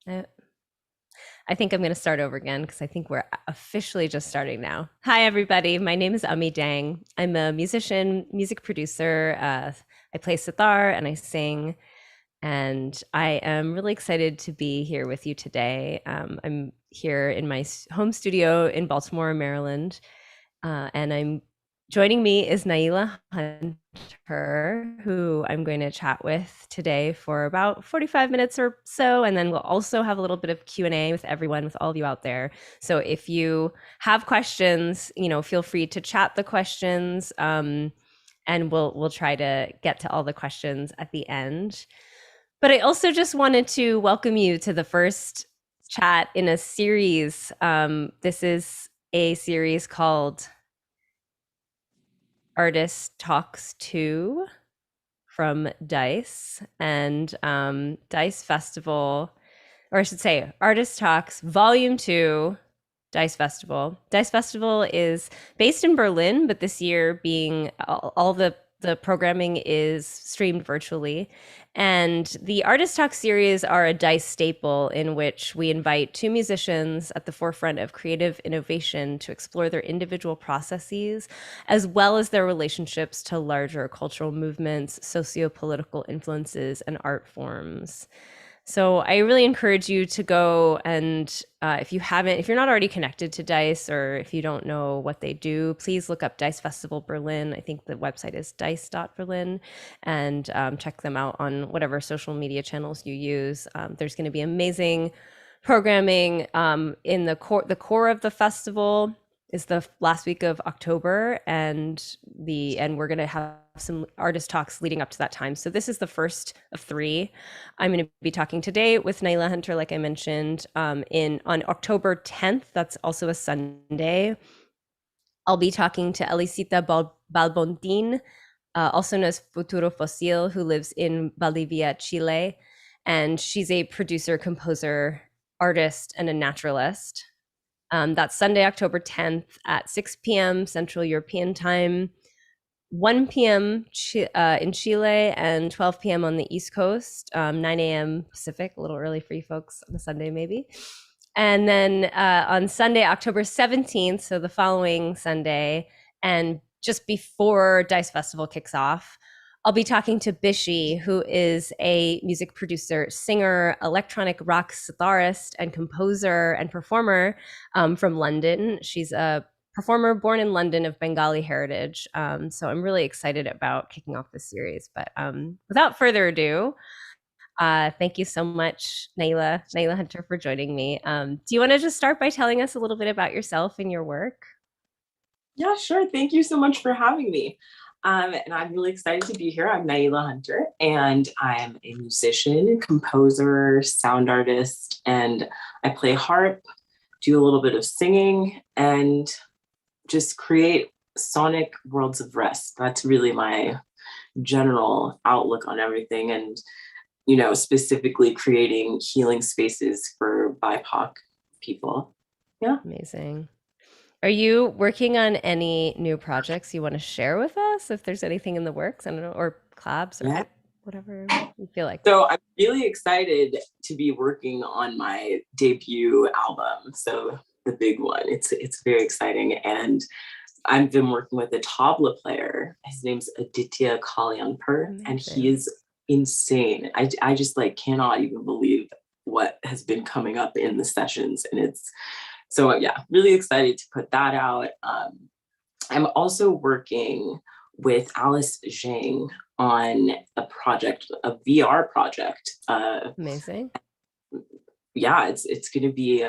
I, I think I'm going to start over again because I think we're officially just starting now. Hi, everybody. My name is Ami Dang. I'm a musician, music producer. I play sitar and I sing. And I am really excited to be here with you today. I'm here in my home studio in Baltimore, Maryland. And I'm joining me is Nailah Hunter, who I'm going to chat with today for about 45 minutes or so, and then we'll also have a little bit of Q&A with everyone, with all of you out there. So if you have questions, feel free to chat the questions, and we'll try to get to all the questions at the end. But I also just wanted to welcome you to the first chat in a series. This is a series called Artist Talks 2 from Dice, and Dice Festival, or I should say Artist Talks Volume 2, Dice Festival. Dice Festival is based in Berlin, but this year being all the programming is streamed virtually. And the Artist Talk series are a Dice staple in which we invite two musicians at the forefront of creative innovation to explore their individual processes, as well as their relationships to larger cultural movements, socio-political influences, and art forms. So I really encourage you to go and if you're not already connected to Dice, or if you don't know what they do, please look up Dice Festival Berlin. I think the website is dice.berlin, and check them out on whatever social media channels you use. There's going to be amazing programming in the core of the festival is the last week of October, and we're going to have some artist talks leading up to that time. So this is the first of three. I'm going to be talking today with Nailah Hunter, like I mentioned, on October 10th. That's also a Sunday. I'll be talking to Elisita Balbontin, also known as Futuro Fossil, who lives in Valdivia, Chile. And she's a producer, composer, artist, and a naturalist. That's Sunday, October 10th at 6 p.m. Central European Time, 1 p.m. In Chile, and 12 p.m. on the East Coast, 9 a.m. Pacific, a little early for you folks on a Sunday maybe. And then on Sunday, October 17th, so the following Sunday, and just before Dice Festival kicks off, I'll be talking to Bishi, who is a music producer, singer, electronic rock sitarist, and composer and performer from London. She's a performer born in London of Bengali heritage. So I'm really excited about kicking off this series. But without further ado, thank you so much, Nailah Hunter, for joining me. Do you want to just start by telling us a little bit about yourself and your work? Yeah, sure. Thank you so much for having me. And I'm really excited to be here. I'm Nailah Hunter, and I'm a musician, composer, sound artist, and I play harp, do a little bit of singing, and just create sonic worlds of rest. That's really my general outlook on everything. And, specifically creating healing spaces for BIPOC people. Yeah. Amazing. Are you working on any new projects you want to share with us? If there's anything in the works, I don't know, or collabs or Yeah. whatever you feel like. So I'm really excited to be working on my debut album. So the big one. It's very exciting. And I've been working with a tabla player. His name's Aditya Kalyanpur, and he is insane. I just cannot even believe what has been coming up in the sessions. And it's so yeah, really excited to put that out. I'm also working with Alice Zhang on a project, a VR project. Amazing. Yeah, it's going to be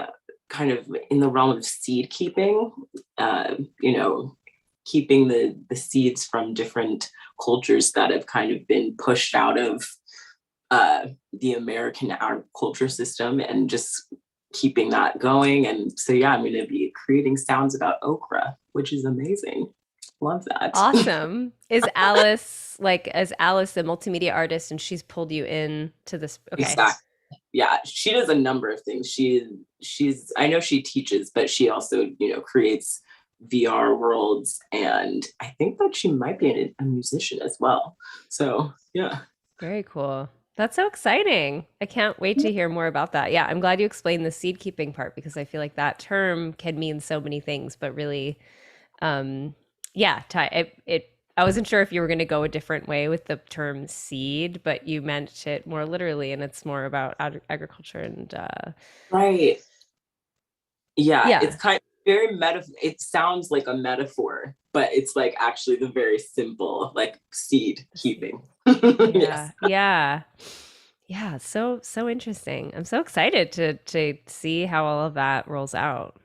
kind of in the realm of seed keeping. Keeping the seeds from different cultures that have kind of been pushed out of the American agriculture system, and just keeping that going. And so yeah, I'm going to be creating sounds about okra, which is amazing. Love that. Awesome. Is Alice a multimedia artist, and she's pulled you in to this? Okay. Exactly. Yeah, she does a number of things. She's I know she teaches, but she also creates VR worlds, and I think that she might be a musician as well. So yeah. Very cool. That's so exciting. I can't wait to hear more about that. Yeah, I'm glad you explained the seed keeping part because I feel like that term can mean so many things, but really, um, yeah, I wasn't sure if you were going to go a different way with the term seed, but you meant it more literally, and it's more about agriculture and Right. Yeah, it's yeah, kind of very it sounds like a metaphor, but it's like actually the very simple like seed the seed. keeping. Yeah, Yes. yeah, yeah. So interesting. I'm so excited to see how all of that rolls out.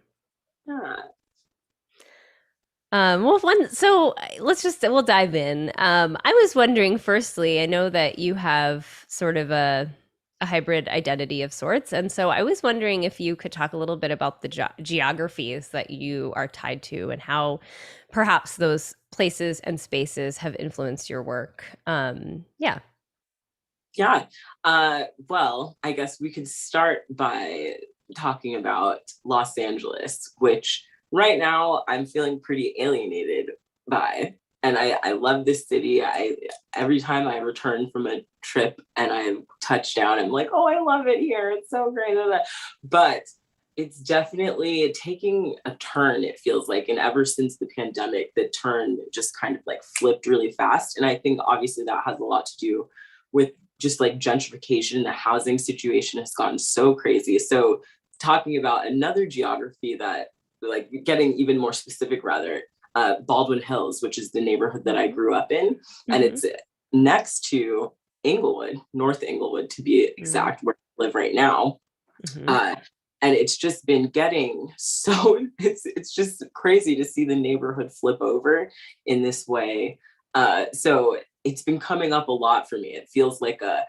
Yeah. Well, we'll dive in. I was wondering, firstly, I know that you have sort of a hybrid identity of sorts, and so I was wondering if you could talk a little bit about the geographies that you are tied to and how perhaps those places and spaces have influenced your work. Yeah. Yeah. Well, I guess we could start by talking about Los Angeles, which right now I'm feeling pretty alienated by. And I love this city. I every time I return from a trip and I touch down, I'm like, oh, I love it here. It's so great. But it's definitely taking a turn, it feels like. And ever since the pandemic, the turn just kind of like flipped really fast. And I think obviously that has a lot to do with just like gentrification. The housing situation has gotten so crazy. So talking about another geography that, like, getting even more specific rather, Baldwin Hills, which is the neighborhood that I grew up in, and Mm-hmm. it's next to Inglewood, North Inglewood to be exact, where I live right now. Mm-hmm. uh, and it's just been getting so it's just crazy to see the neighborhood flip over in this way. So it's been coming up a lot for me. It feels like a,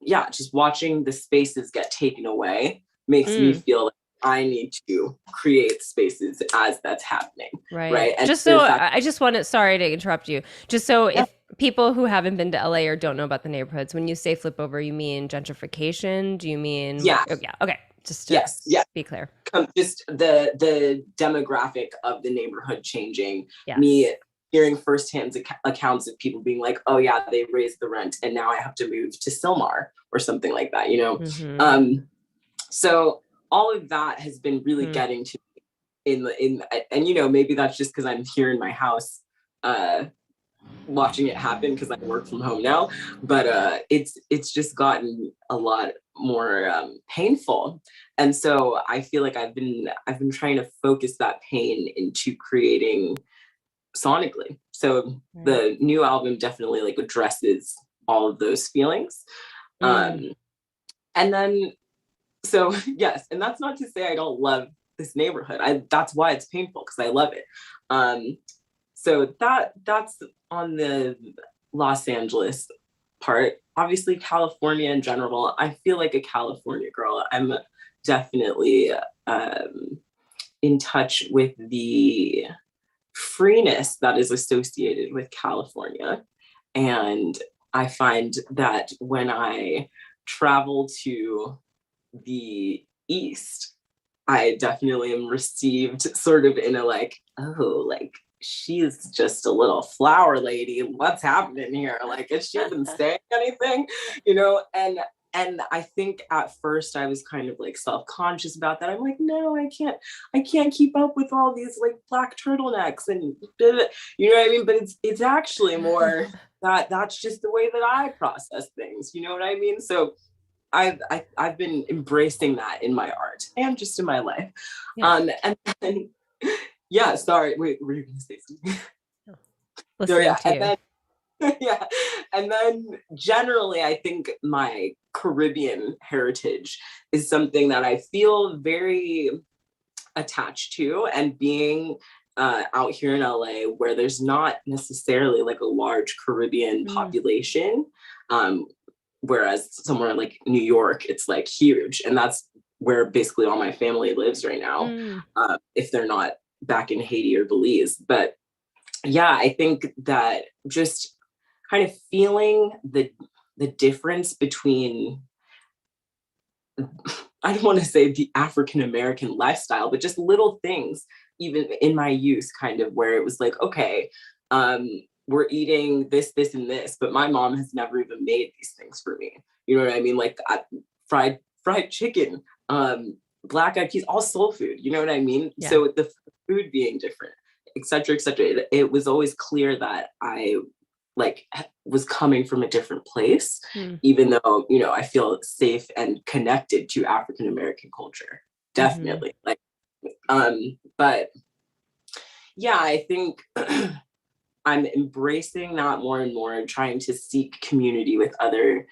yeah, just watching the spaces get taken away makes me Mm. feel like I need to create spaces as that's happening, Right. right? And Just so the fact, I just want to, sorry to interrupt you. Just so yeah, if people who haven't been to LA or don't know about the neighborhoods, when you say flip over, you mean gentrification? Do you mean, yeah, oh, yeah. Okay. Just to yes, yeah, be clear. just the demographic of the neighborhood changing. Yes. Me hearing firsthand accounts of people being like, "Oh yeah, they raised the rent, and now I have to move to Silmar or something like that." Mm-hmm. So all of that has been really Mm. getting to me in and maybe that's just because I'm here in my house. Watching it happen because I work from home now, but it's just gotten a lot more painful, and so I feel like I've been trying to focus that pain into creating sonically. So Right. the new album definitely like addresses all of those feelings, Mm. um, and then so yes, and that's not to say I don't love this neighborhood. I That's why it's painful because I love it. Um, so that's on the Los Angeles part. Obviously, California in general, I feel like a California girl. I'm definitely um, in touch with the freeness that is associated with California. And I find that when I travel to the East, I definitely am received sort of in a like, oh, like she's just a little flower lady. What's happening here? Like, is she even saying anything? And I think at first I was kind of like self-conscious about that. I'm like, no, I can't keep up with all these like black turtlenecks and you know what I mean? But it's actually more that that's just the way that I process things. You know what I mean? So I've been embracing that in my art and just in my life. Yeah. And then yeah, sorry, wait, were you gonna say something? So Listening yeah, to and you. then yeah, and then generally, I think my Caribbean heritage is something that I feel very attached to, and being out here in LA, where there's not necessarily like a large Caribbean Mm. population. Um, Whereas somewhere like New York, it's like huge, and that's where basically all my family lives right now, Mm. if they're not back in Haiti or Belize. But yeah, I think that just kind of feeling the difference between, I don't want to say the African American lifestyle, but just little things, even in my youth, kind of where it was like, okay, um, we're eating this, and this, but my mom has never even made these things for me. You know what I mean? Like fried chicken, black eyed peas, all soul food. You know what I mean? Yeah. So the food being different, et cetera, et cetera. It was always clear that I like was coming from a different place, even though, you know, I feel safe and connected to African American culture. Definitely. Like, but yeah, I think I'm embracing that more and more and trying to seek community with other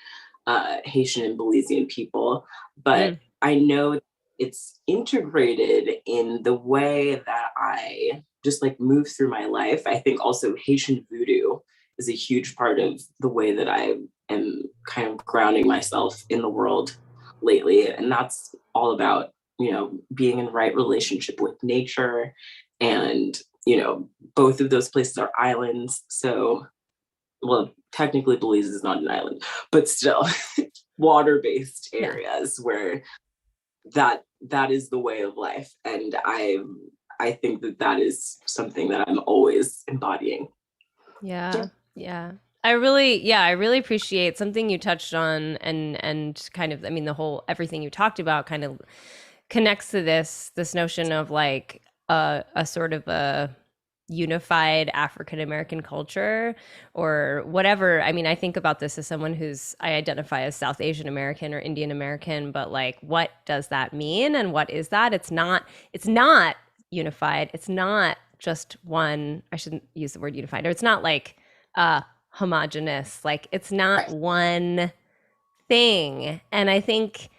Haitian and Belizean people. But I know it's integrated in the way that I just like move through my life. I think also Haitian voodoo is a huge part of the way that I am kind of grounding myself in the world lately. And that's all about, you know, being in the right relationship with nature. And, you know, both of those places are islands. So, well, technically Belize is not an island, but still water-based areas where that is the way of life. And I think that is something that I'm always embodying. Yeah. I really appreciate something you touched on, and kind of, I mean, the whole everything you talked about kind of connects to this notion of like a sort of a unified African American culture or whatever. I mean, I think about this as someone I identify as South Asian American or Indian American, but like, what does that mean? And what is that? It's not unified. It's not just one, I shouldn't use the word unified, or it's not like homogenous. Like, it's not one thing. And I think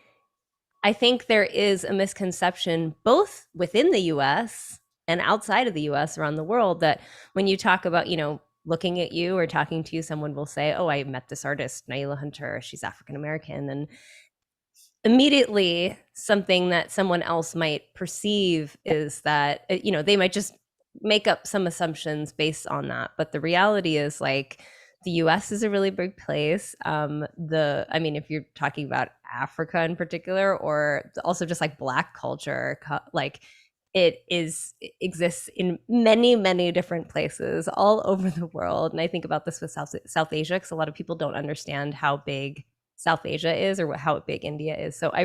there is a misconception both within the US and outside of the US around the world that when you talk about, you know, looking at you or talking to you, someone will say, oh, I met this artist, Nailah Hunter, she's African American. And immediately something that someone else might perceive is that, you know, they might just make up some assumptions based on that. But the reality is, like, the US is a really big place. I mean, if you're talking about Africa in particular, or also just like Black culture, like it exists in many, many different places all over the world. And I think about this with South Asia, because a lot of people don't understand how big South Asia is or how big India is. So I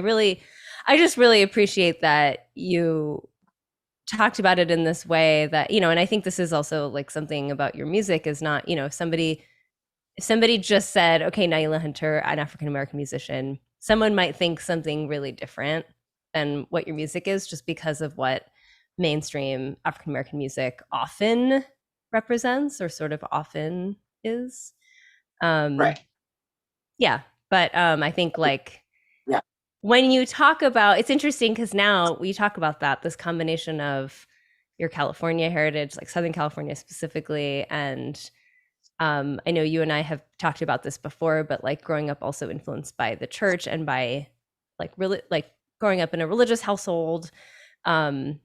just really appreciate that you talked about it in this way, that, you know, and I think this is also like something about your music is not, you know, if somebody just said, okay, Nailah Hunter, an African American musician, someone might think something really different than what your music is, just because of what mainstream African American music often represents or sort of often is. Right. Yeah. But I think, like, Yeah. when you talk about, it's interesting because now we talk about this combination of your California heritage, like Southern California specifically, and I know you and I have talked about this before, but like growing up also influenced by the church and by like really like growing up in a religious household, and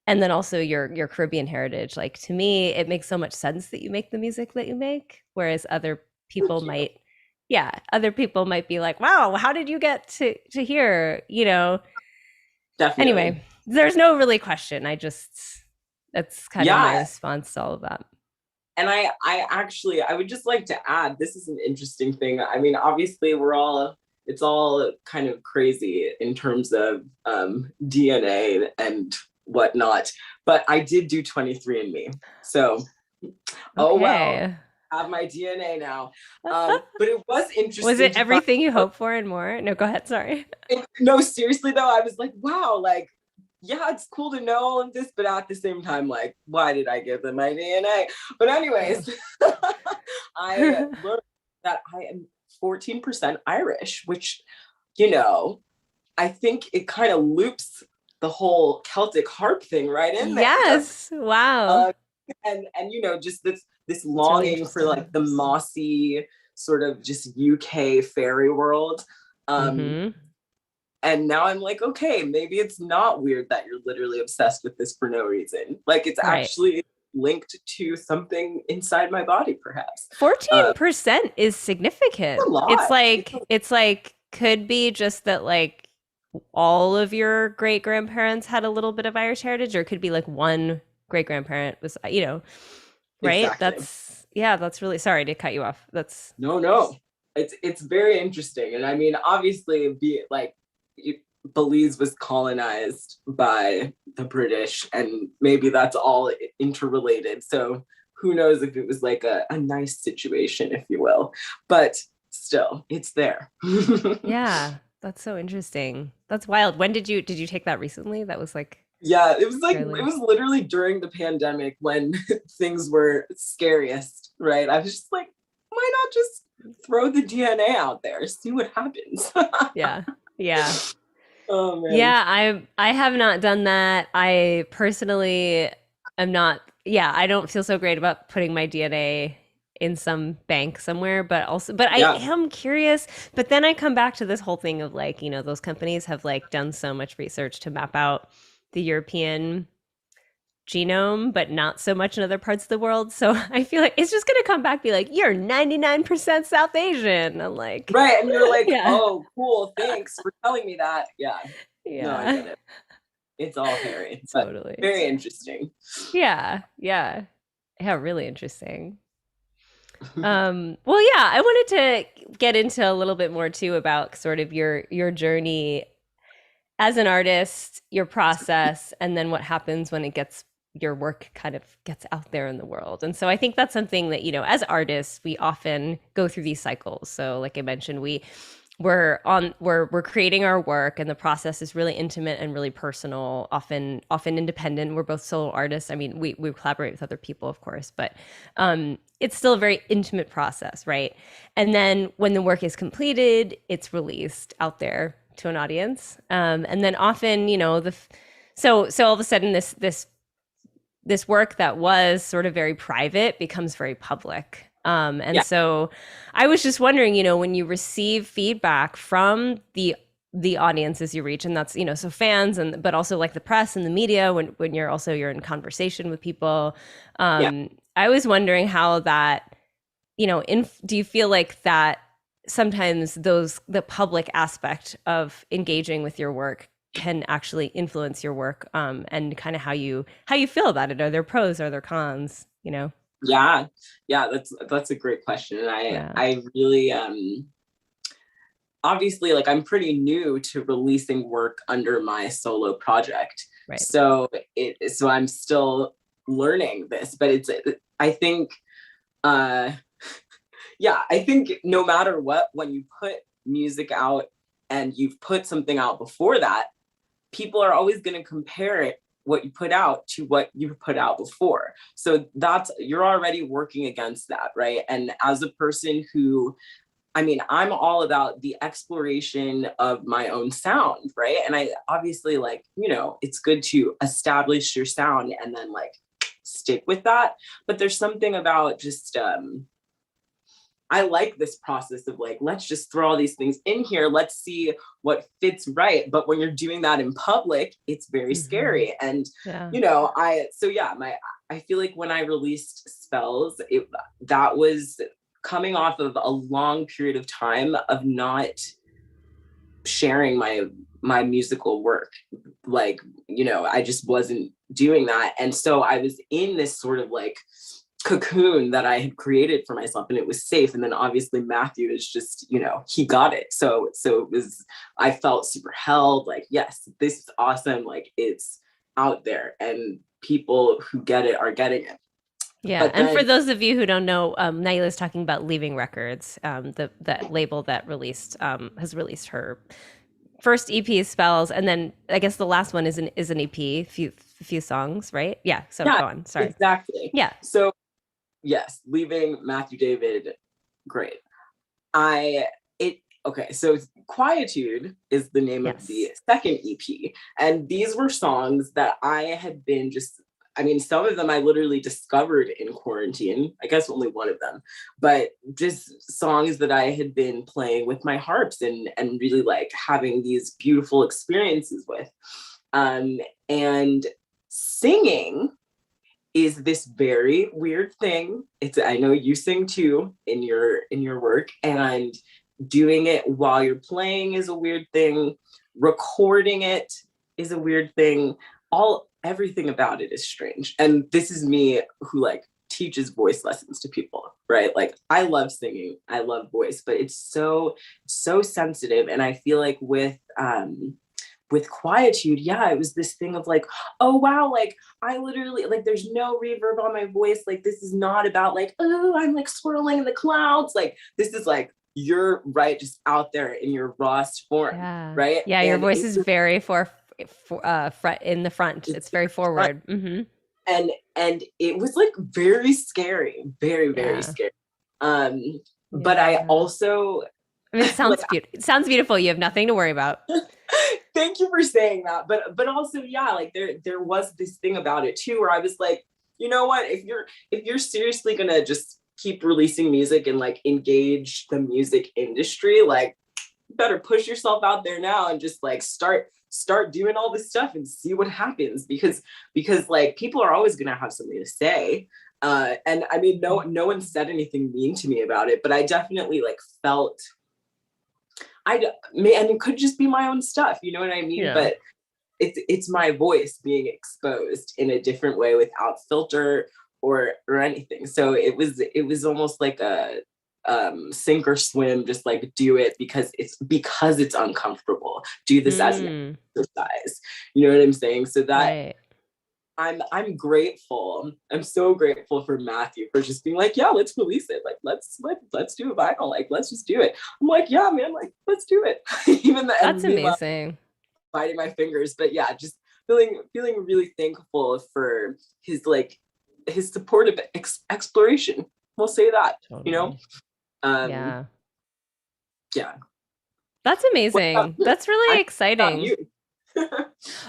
then also your Caribbean heritage. Like, to me, it makes so much sense that you make the music that you make, whereas other people might be like, wow, how did you get to here, you know? Definitely. Anyway, there's no really question. That's kind of my response to all of that. And I would just like to add, this is an interesting thing. I mean, obviously it's all kind of crazy in terms of DNA and whatnot, but I did do 23andMe. So, oh well, I have my DNA now. But it was interesting. Was it everything you hoped for and more? No, go ahead. Sorry. No, seriously though, I was like, wow, like, yeah, it's cool to know all of this, but at the same time, like, why did I give them my DNA? But anyways, I learned that I am 14% Irish, which, you know, I think it kind of loops the whole Celtic harp thing right in there. Yes. Wow. And you know, just this longing really for like the mossy sort of just UK fairy world. And now I'm like, okay, maybe it's not weird that you're literally obsessed with this for no reason. Like, it's actually linked to something inside my body, perhaps. 14% is significant. It's like could be just that, like, all of your great grandparents had a little bit of Irish heritage, or it could be like one great grandparent was, you know, right? Exactly. yeah, that's really, sorry to cut you off. That's, No, it's very interesting, and I mean, obviously, Belize was colonized by the British, and maybe that's all interrelated. So who knows if it was like a nice situation, if you will, but still, it's there. yeah, that's so interesting. That's wild. When did you take that recently? That was like Yeah, it was like it fairly, was literally during the pandemic when things were scariest, right? I was just like, why not just throw the DNA out there, see what happens? yeah. Yeah. Oh man. Yeah, I have not done that. I personally am not, yeah, I don't feel so great about putting my DNA in some bank somewhere, but also, but I Yeah. am curious. But then I come back to this whole thing of like, those companies have like done so much research to map out the European genome, but not so much in other parts of the world. So I feel like it's just gonna come back, be like, you're 99% South Asian. I'm like, Right. And you're like, yeah, oh, cool. Thanks for telling me that. Yeah. No, I yeah, get it. It's all hairy, but totally. very interesting. Yeah, yeah. Yeah, really interesting. Well, yeah, I wanted to get into a little bit more too about sort of your journey as an artist, your process, and then what happens when it gets your work kind of gets out there in the world. And so I think that's something that, as artists, we often go through these cycles. So like I mentioned, we're creating our work, and the process is really intimate and really personal, often independent. We're both solo artists. I mean, we collaborate with other people, of course, but it's still a very intimate process, right? And then when the work is completed, it's released out there to an audience, and then often, so all of a sudden this work that was sort of very private becomes very public. And Yeah. so I was just wondering, when you receive feedback from the audiences you reach, and that's, so fans, and but also like the press and the media, when you're in conversation with people. Yeah. I was wondering how that, do you feel like that sometimes the public aspect of engaging with your work can actually influence your work, and kind of how you feel about it? Are there pros? Are there cons? Yeah. Yeah. That's a great question. And Yeah. I really, obviously, like, I'm pretty new to releasing work under my solo project. Right. So I'm still learning this, but I think, uh, yeah, I think no matter what, when you put music out and you've put something out before that, people are always going to compare it, what you put out, to what you put out before. So you're already working against that, right? And as a person who, I mean, I'm all about the exploration of my own sound, right? And I obviously, like, it's good to establish your sound and then like stick with that. But there's something about just, I like this process of like, let's just throw all these things in here. Let's see what fits right. But when you're doing that in public, it's very Mm-hmm. scary. And, Yeah. I feel like when I released Spells, that was coming off of a long period of time of not sharing my musical work. Like, I just wasn't doing that. And so I was in this sort of like cocoon that I had created for myself, and it was safe. And then obviously Matthew is just, he got it. So it was, I felt super held, like, yes, this is awesome. Like, it's out there and people who get it are getting it. Yeah. But And for then, those of you who don't know, Nailah is talking about Leaving Records, that label that has released her first EP, Spells, and then I guess the last one is an EP, few songs, right? Yeah. So yeah, go on. Sorry. exactly. Yeah. So yes, leaving Matthew David, great. I it okay, so Quietude is the name of the Yes. second EP. And these were songs that I had been just, I mean, some of them I literally discovered in quarantine. I guess only one of them, but just songs that I had been playing with my harps and really like having these beautiful experiences with. Um, and singing is this very weird thing. I know you sing too in your work, and doing it while you're playing is a weird thing. Recording it is a weird thing. Everything about it is strange. And this is me who like teaches voice lessons to people, right? Like I love singing, I love voice, but it's so sensitive. And I feel like with quietude, yeah, it was this thing of like, oh wow, like I literally, like there's no reverb on my voice, like this is not about like, oh, I'm like swirling in the clouds, like this is like you're right just out there in your rawest form, Yeah. right? Yeah, your And voice it is was very front in the front. just It's very fun. forward. And it was like very scary, very Yeah. scary. But I Yeah. also I mean, it like, sounds beautiful. It sounds beautiful. You have nothing to worry about. thank you for saying that. But also, yeah, like there was this thing about it too, where I was like, you know what, if you're seriously gonna just keep releasing music and like engage the music industry, like better push yourself out there now and just like start doing all this stuff and see what happens, because like people are always gonna have something to say. And I mean, no one said anything mean to me about it, but I definitely like felt and it could just be my own stuff, you know what I mean? Yeah. But it's my voice being exposed in a different way without filter or anything. So it was almost like a sink or swim, just like do it because it's uncomfortable. Do this as an Mm, exercise. You know what I'm saying? So that right. I'm grateful. I'm so grateful for Matthew for just being like, yeah, let's release it. Like let's do a vinyl. Like let's just do it. I'm like, yeah, man, like let's do it. Even the That's and meanwhile amazing. biting my fingers. But yeah, just feeling really thankful for his supportive exploration. We'll say that, you know? Totally. Um, Yeah. yeah. That's What about amazing. you? That's really What about exciting. you?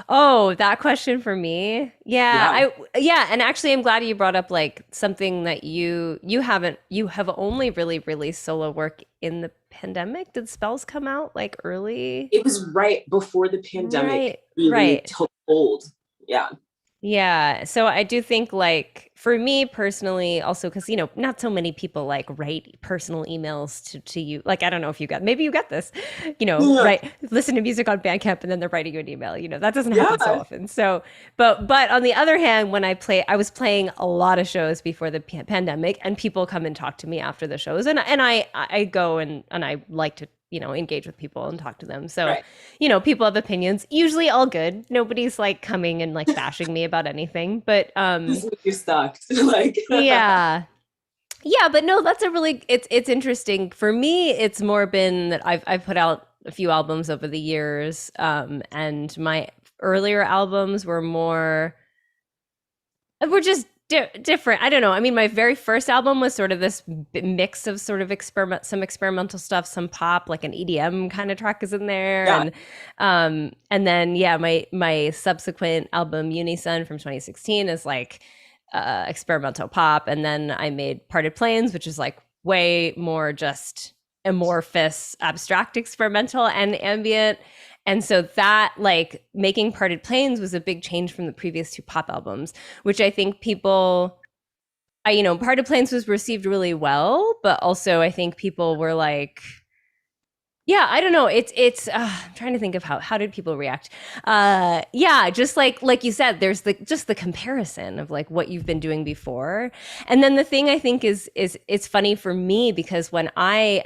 Oh, that question for me? Yeah, Yeah. yeah, and actually I'm glad you brought up like something that you have only really released solo work in the pandemic. Did Spells come out like early? It was right before the pandemic Right, really right. took hold. Yeah. Yeah. So I do think like for me personally, also because not so many people like write personal emails to you. Like I don't know if you got maybe you got this, Yeah. write listen to music on Bandcamp and then they're writing you an email. That doesn't happen so Yeah. often. So but on the other hand, when I was playing a lot of shows before the pandemic, and people come and talk to me after the shows, and I go and I like to engage with people and talk to them. So Right. people have opinions, usually all good. Nobody's like coming and like bashing me about anything. But Just you sucked. Like yeah. Yeah, but no, that's a really it's interesting. For me, it's more been that I've put out a few albums over the years. And my earlier albums were just different. I don't know. I mean, my very first album was sort of this mix of sort of some experimental stuff, some pop, like an EDM kind of track is in there, yeah. and then yeah, my subsequent album Unison from 2016 is like experimental pop, and then I made Parted Plains, which is like way more just amorphous, abstract experimental and ambient. And so that like making Parted Plains was a big change from the previous two pop albums, which I think Parted Plains was received really well, but also I think people were like, yeah, I don't know. It's I'm trying to think of how did people react. Yeah, just like you said, there's the comparison of like what you've been doing before. And then the thing I think is it's funny for me because when I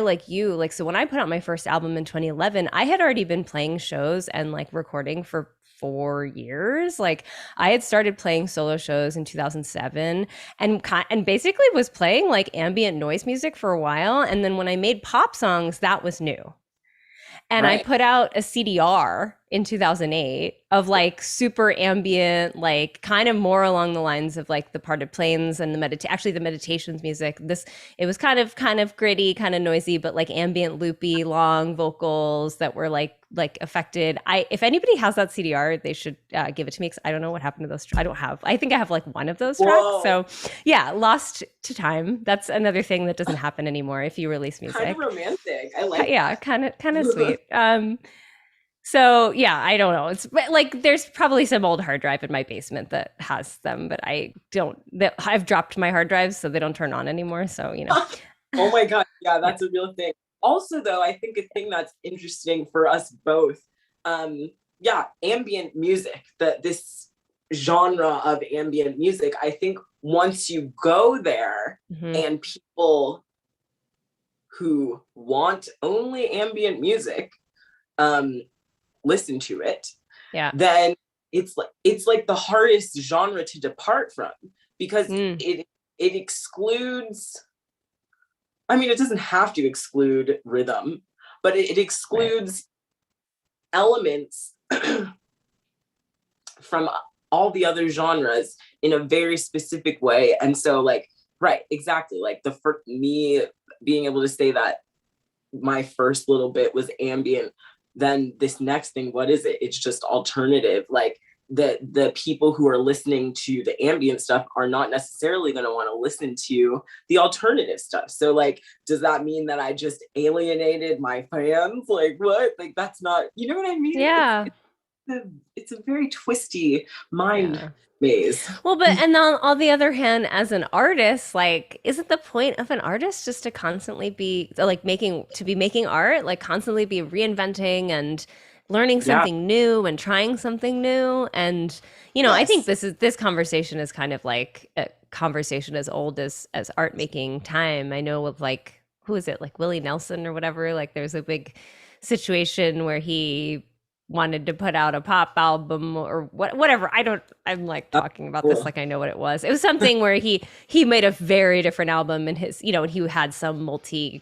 like you, like so when I put out my first album in 2011, I had already been playing shows and like recording for 4 years. Like I had started playing solo shows in 2007 and basically was playing like ambient noise music for a while, and then when I made pop songs, that was new. And I Right. put out a CDR in 2008 of like super ambient, like kind of more along the lines of like the Parted Plains and the meditations music. It was kind of gritty, kind of noisy, but like ambient, loopy, long vocals that were like affected. If anybody has that CDR, they should give it to me because I don't know what happened to those. I think I have like one of those tracks. Whoa. So yeah, lost to time. That's another thing that doesn't happen anymore if you release music. Kind of romantic. I like Yeah, kind of sweet. So yeah, I don't know. It's like there's probably some old hard drive in my basement that has them, but I've dropped my hard drives so they don't turn on anymore. So Oh my God. Yeah, yeah. that's a real thing. Also, though, I think a thing that's interesting for us both, yeah, ambient music, that this genre of ambient music. I think once you go there and people who want only ambient music listen to it, then it's like the hardest genre to depart from, because it excludes, I mean, it doesn't have to exclude rhythm, but it excludes elements from all the other genres in a very specific way. And so like, right, exactly. Like for me being able to say that my first little bit was ambient, then this next thing, what is it? It's just alternative. Like the people who are listening to the ambient stuff are not necessarily going to want to listen to the alternative stuff. So like, does that mean that I just alienated my fans? Like what? Like that's not, you know what I mean? Yeah. It's a very twisty mind maze. Well, but and on the other hand, as an artist, like, isn't the point of an artist just to constantly be like making art, like constantly be reinventing and learning something new and trying something new? And you know, I think this conversation is kind of like a conversation as old as art making time. I know with like, who is it, like Willie Nelson or whatever, like there's a big situation where he wanted to put out a pop album or whatever. I'm like talking about this like I know what it was. It was something where he made a very different album in his, you know, and he had some multi-album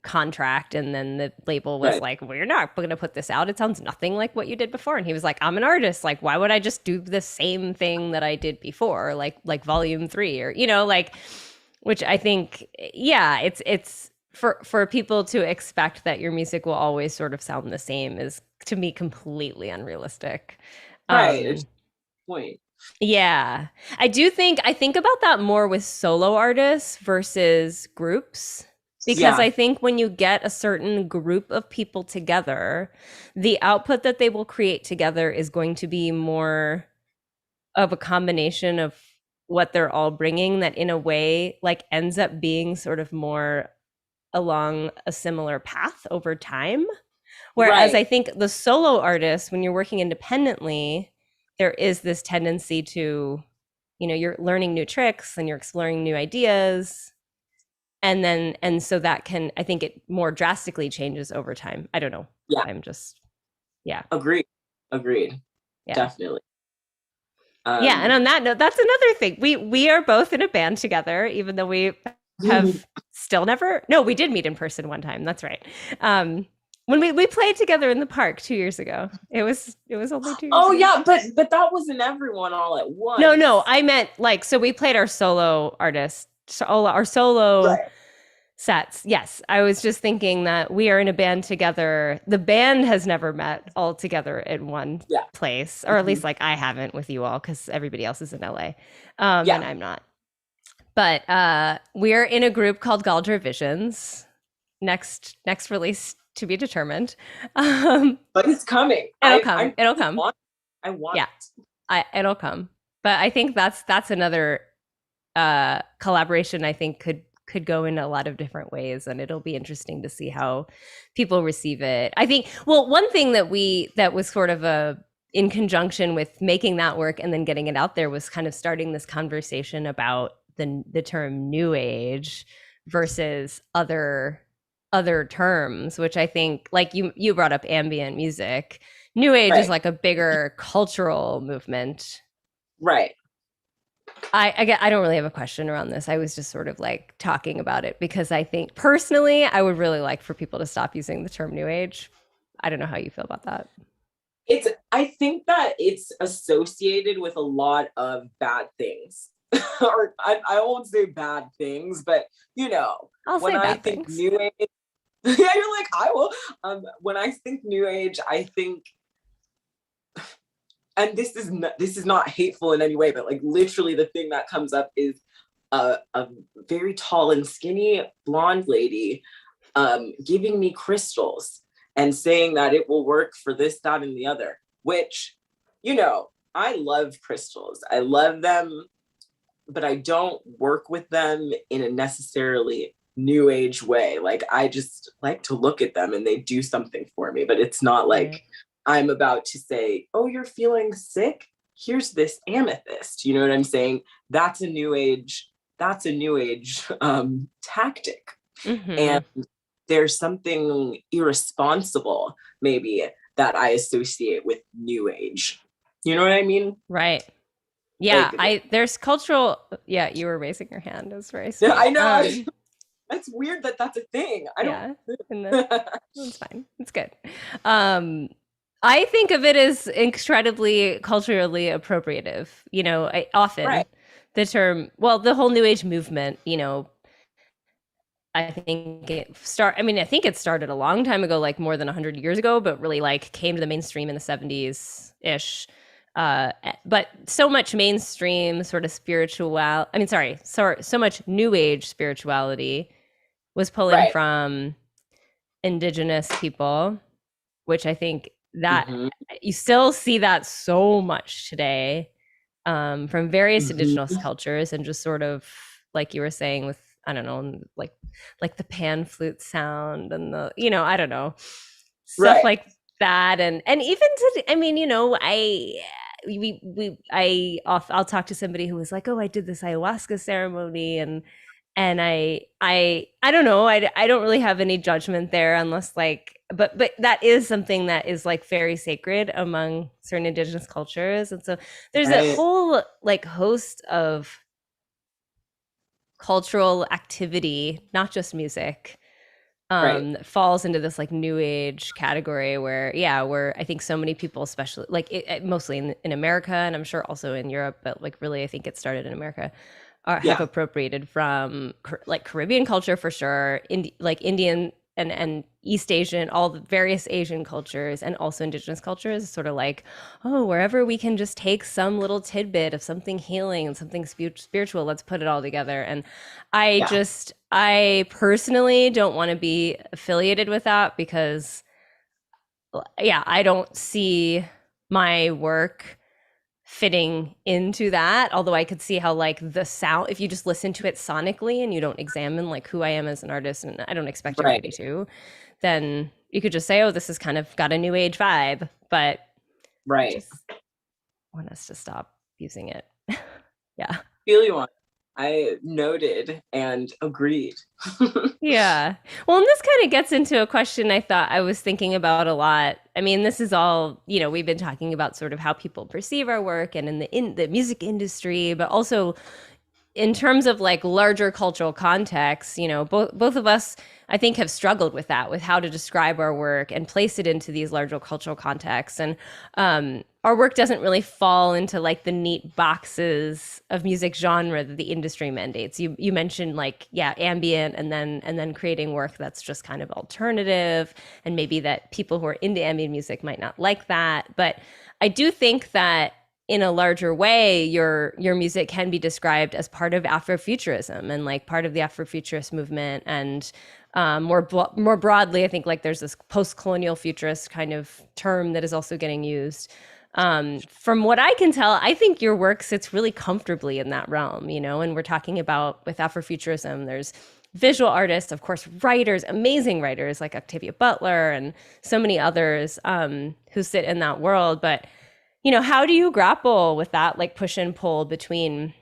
contract, and then the label was like, well, you're not going to put this out. It sounds nothing like what you did before. And he was like, I'm an artist. Like, why would I just do the same thing that I did before? Like volume 3 or, you know, like, which I think, it's, for people to expect that your music will always sort of sound the same is, to me, completely unrealistic. Right. Point. Yeah. I think about that more with solo artists versus groups, because I think when you get a certain group of people together, the output that they will create together is going to be more of a combination of what they're all bringing, that in a way like ends up being sort of more along a similar path over time. Whereas I think the solo artist, when you're working independently, there is this tendency to, you know, you're learning new tricks and you're exploring new ideas. And so that can, I think it more drastically changes over time. I don't know. Yeah. I'm just, Agreed. Yeah. Definitely. And on that note, that's another thing. We are both in a band together, even though we have still never, no, we did meet in person one time. That's right. When we played together in the park 2 years ago. It was only 2 years ago. Yeah, but that wasn't everyone all at once. No, I meant like, so we played our solo sets. Yes, I was just thinking that we are in a band together. The band has never met all together in one place, or at least like I haven't with you all, because everybody else is in LA, and I'm not. But we're in a group called Galdra Visions. Next release to be determined. But it's coming. It'll come. I want it. It'll come. But I think that's another collaboration I think could go in a lot of different ways, and it'll be interesting to see how people receive it. I think, well, one thing that was sort of in conjunction with making that work and then getting it out there was kind of starting this conversation about the term new age versus other terms, which I think, like you brought up ambient music. New age is like a bigger cultural movement. Right. I don't really have a question around this. I was just sort of like talking about it because I think personally I would really like for people to stop using the term new age. I don't know how you feel about that. I think that it's associated with a lot of bad things. Or I won't say bad things, but you know, when I think new age, yeah, you're like, I will. When I think new age, I think, and this is not hateful in any way, but like literally the thing that comes up is a very tall and skinny blonde lady giving me crystals and saying that it will work for this, that, and the other, which, you know, I love crystals. I love them, but I don't work with them in a necessarily new age way. Like, I just like to look at them and they do something for me, but it's not like I'm about to say, oh, you're feeling sick? Here's this amethyst. You know what I'm saying? That's a new age, tactic. Mm-hmm. And there's something irresponsible, maybe, that I associate with new age. You know what I mean? Right. Yeah, Like, there's cultural, yeah, you were raising your hand. It was very I sweet. know. That's weird that that's a thing. I don't. Yeah. And that's fine. It's good. Um I think of it as incredibly culturally appropriative. You know, often Right. the term, well, the whole new age movement, you know, I think it started a long time ago, like more than 100 years ago, but really like came to the mainstream in the 70s ish. But so much mainstream sort of so much new age spirituality was pulling Right. from indigenous people, which I think that Mm-hmm. you still see that so much today, from various indigenous Mm-hmm. cultures, and just sort of like you were saying with, I don't know, like the pan flute sound and the, you know, I don't know, stuff Right. like that. And even to, I mean, you know, I'll talk to somebody who was like, oh, I did this ayahuasca ceremony, and I don't know, I don't really have any judgment there, unless like, but that is something that is like very sacred among certain indigenous cultures. And so there's a Right. whole like host of cultural activity, not just music, Right. that falls into this like new age category where, yeah, where I think so many people, especially like mostly in America, and I'm sure also in Europe, but like really I think it started in America, have Yeah. appropriated from like Caribbean culture for sure, like Indian and East Asian, all the various Asian cultures, and also indigenous cultures. Sort of like, oh, wherever we can just take some little tidbit of something healing and something spiritual, let's put it all together. And Yeah. I personally don't want to be affiliated with that because, yeah, I don't see my work fitting into that. Although I could see how like the sound, if you just listen to it sonically and you don't examine like who I am as an artist, and I don't expect anybody Right. to, then you could just say, oh, this is kind of got a new age vibe. But I Right. just want us to stop using it. Yeah. Feel you on. I noted and agreed. Yeah. Well, and this kind of gets into a question I thought I was thinking about a lot. I mean, this is all, you know, we've been talking about sort of how people perceive our work and in the music industry, but also in terms of like larger cultural contexts, you know, both of us, I think, have struggled with that, with how to describe our work and place it into these larger cultural contexts. And our work doesn't really fall into like the neat boxes of music genre that the industry mandates. You mentioned like, yeah, ambient, and then creating work that's just kind of alternative, and maybe that people who are into ambient music might not like that. But I do think that in a larger way, your music can be described as part of Afrofuturism and like part of the Afrofuturist movement. And more broadly, I think like there's this post-colonial futurist kind of term that is also getting used. From what I can tell, I think your work sits really comfortably in that realm, you know. And we're talking about with Afrofuturism, there's visual artists, of course, writers, amazing writers like Octavia Butler and so many others, who sit in that world. But you know, how do you grapple with that like push and pull between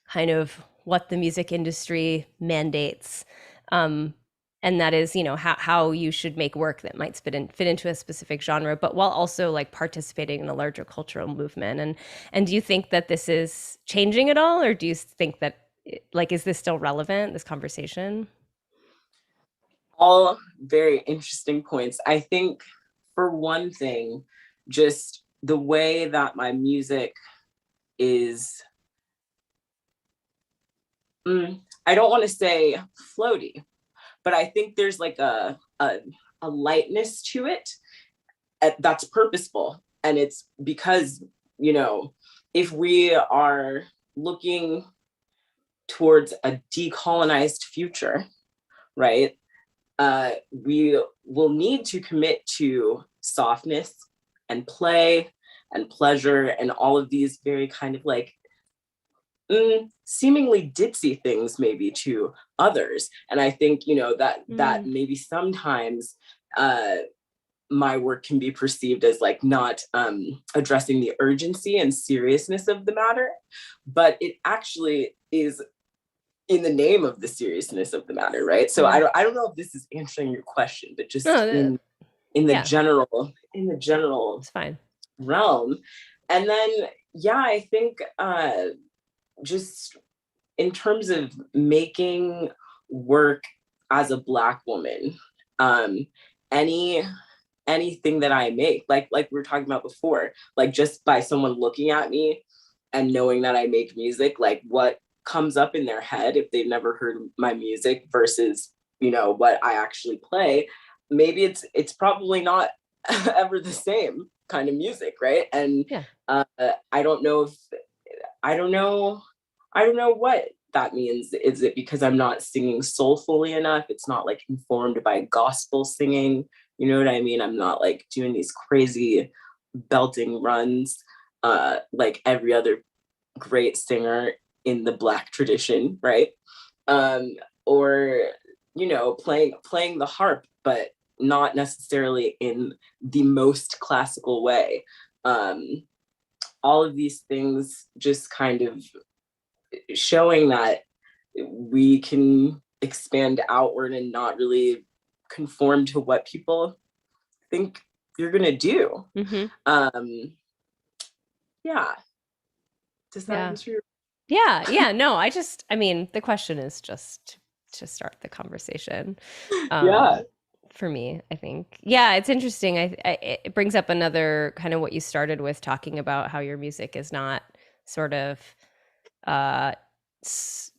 kind of what the music industry mandates, um, and that is, you know, how you should make work that might fit into a specific genre, but while also like participating in a larger cultural movement? And do you think that this is changing at all, or do you think that like, is this still relevant, this conversation? All very interesting points. I think, for one thing, just the way that my music is, I don't want to say floaty, but I think there's like a lightness to it that's purposeful. And it's because, you know, if we are looking towards a decolonized future, right, we will need to commit to softness and play and pleasure and all of these very kind of like seemingly ditzy things maybe to others. And I think, you know, that Mm. maybe sometimes uh my work can be perceived as like not addressing the urgency and seriousness of the matter, but it actually is in the name of the seriousness of the matter, right? So I don't know if this is answering your question, but just No, in the yeah, general it's fine. realm. And then yeah, I think just in terms of making work as a Black woman, any anything that I make, like we were talking about before, like just by someone looking at me and knowing that I make music, like what comes up in their head if they've never heard my music versus, you know, what I actually play, maybe it's probably not ever the same kind of music, right? And Yeah. I don't know if I don't know what that means. Is it because I'm not singing soulfully enough? It's not like informed by gospel singing. You know what I mean? I'm not like doing these crazy belting runs like every other great singer in the Black tradition, right? Or you know, playing the harp, but not necessarily in the most classical way. All of these things just kind of showing that we can expand outward and not really conform to what people think you're gonna do. Mm-hmm. Yeah. Does that Yeah. answer your Yeah. No, I mean, the question is just to start the conversation. yeah. For me, I think. Yeah, it's interesting. It brings up another kind of what you started with, talking about how your music is not sort of uh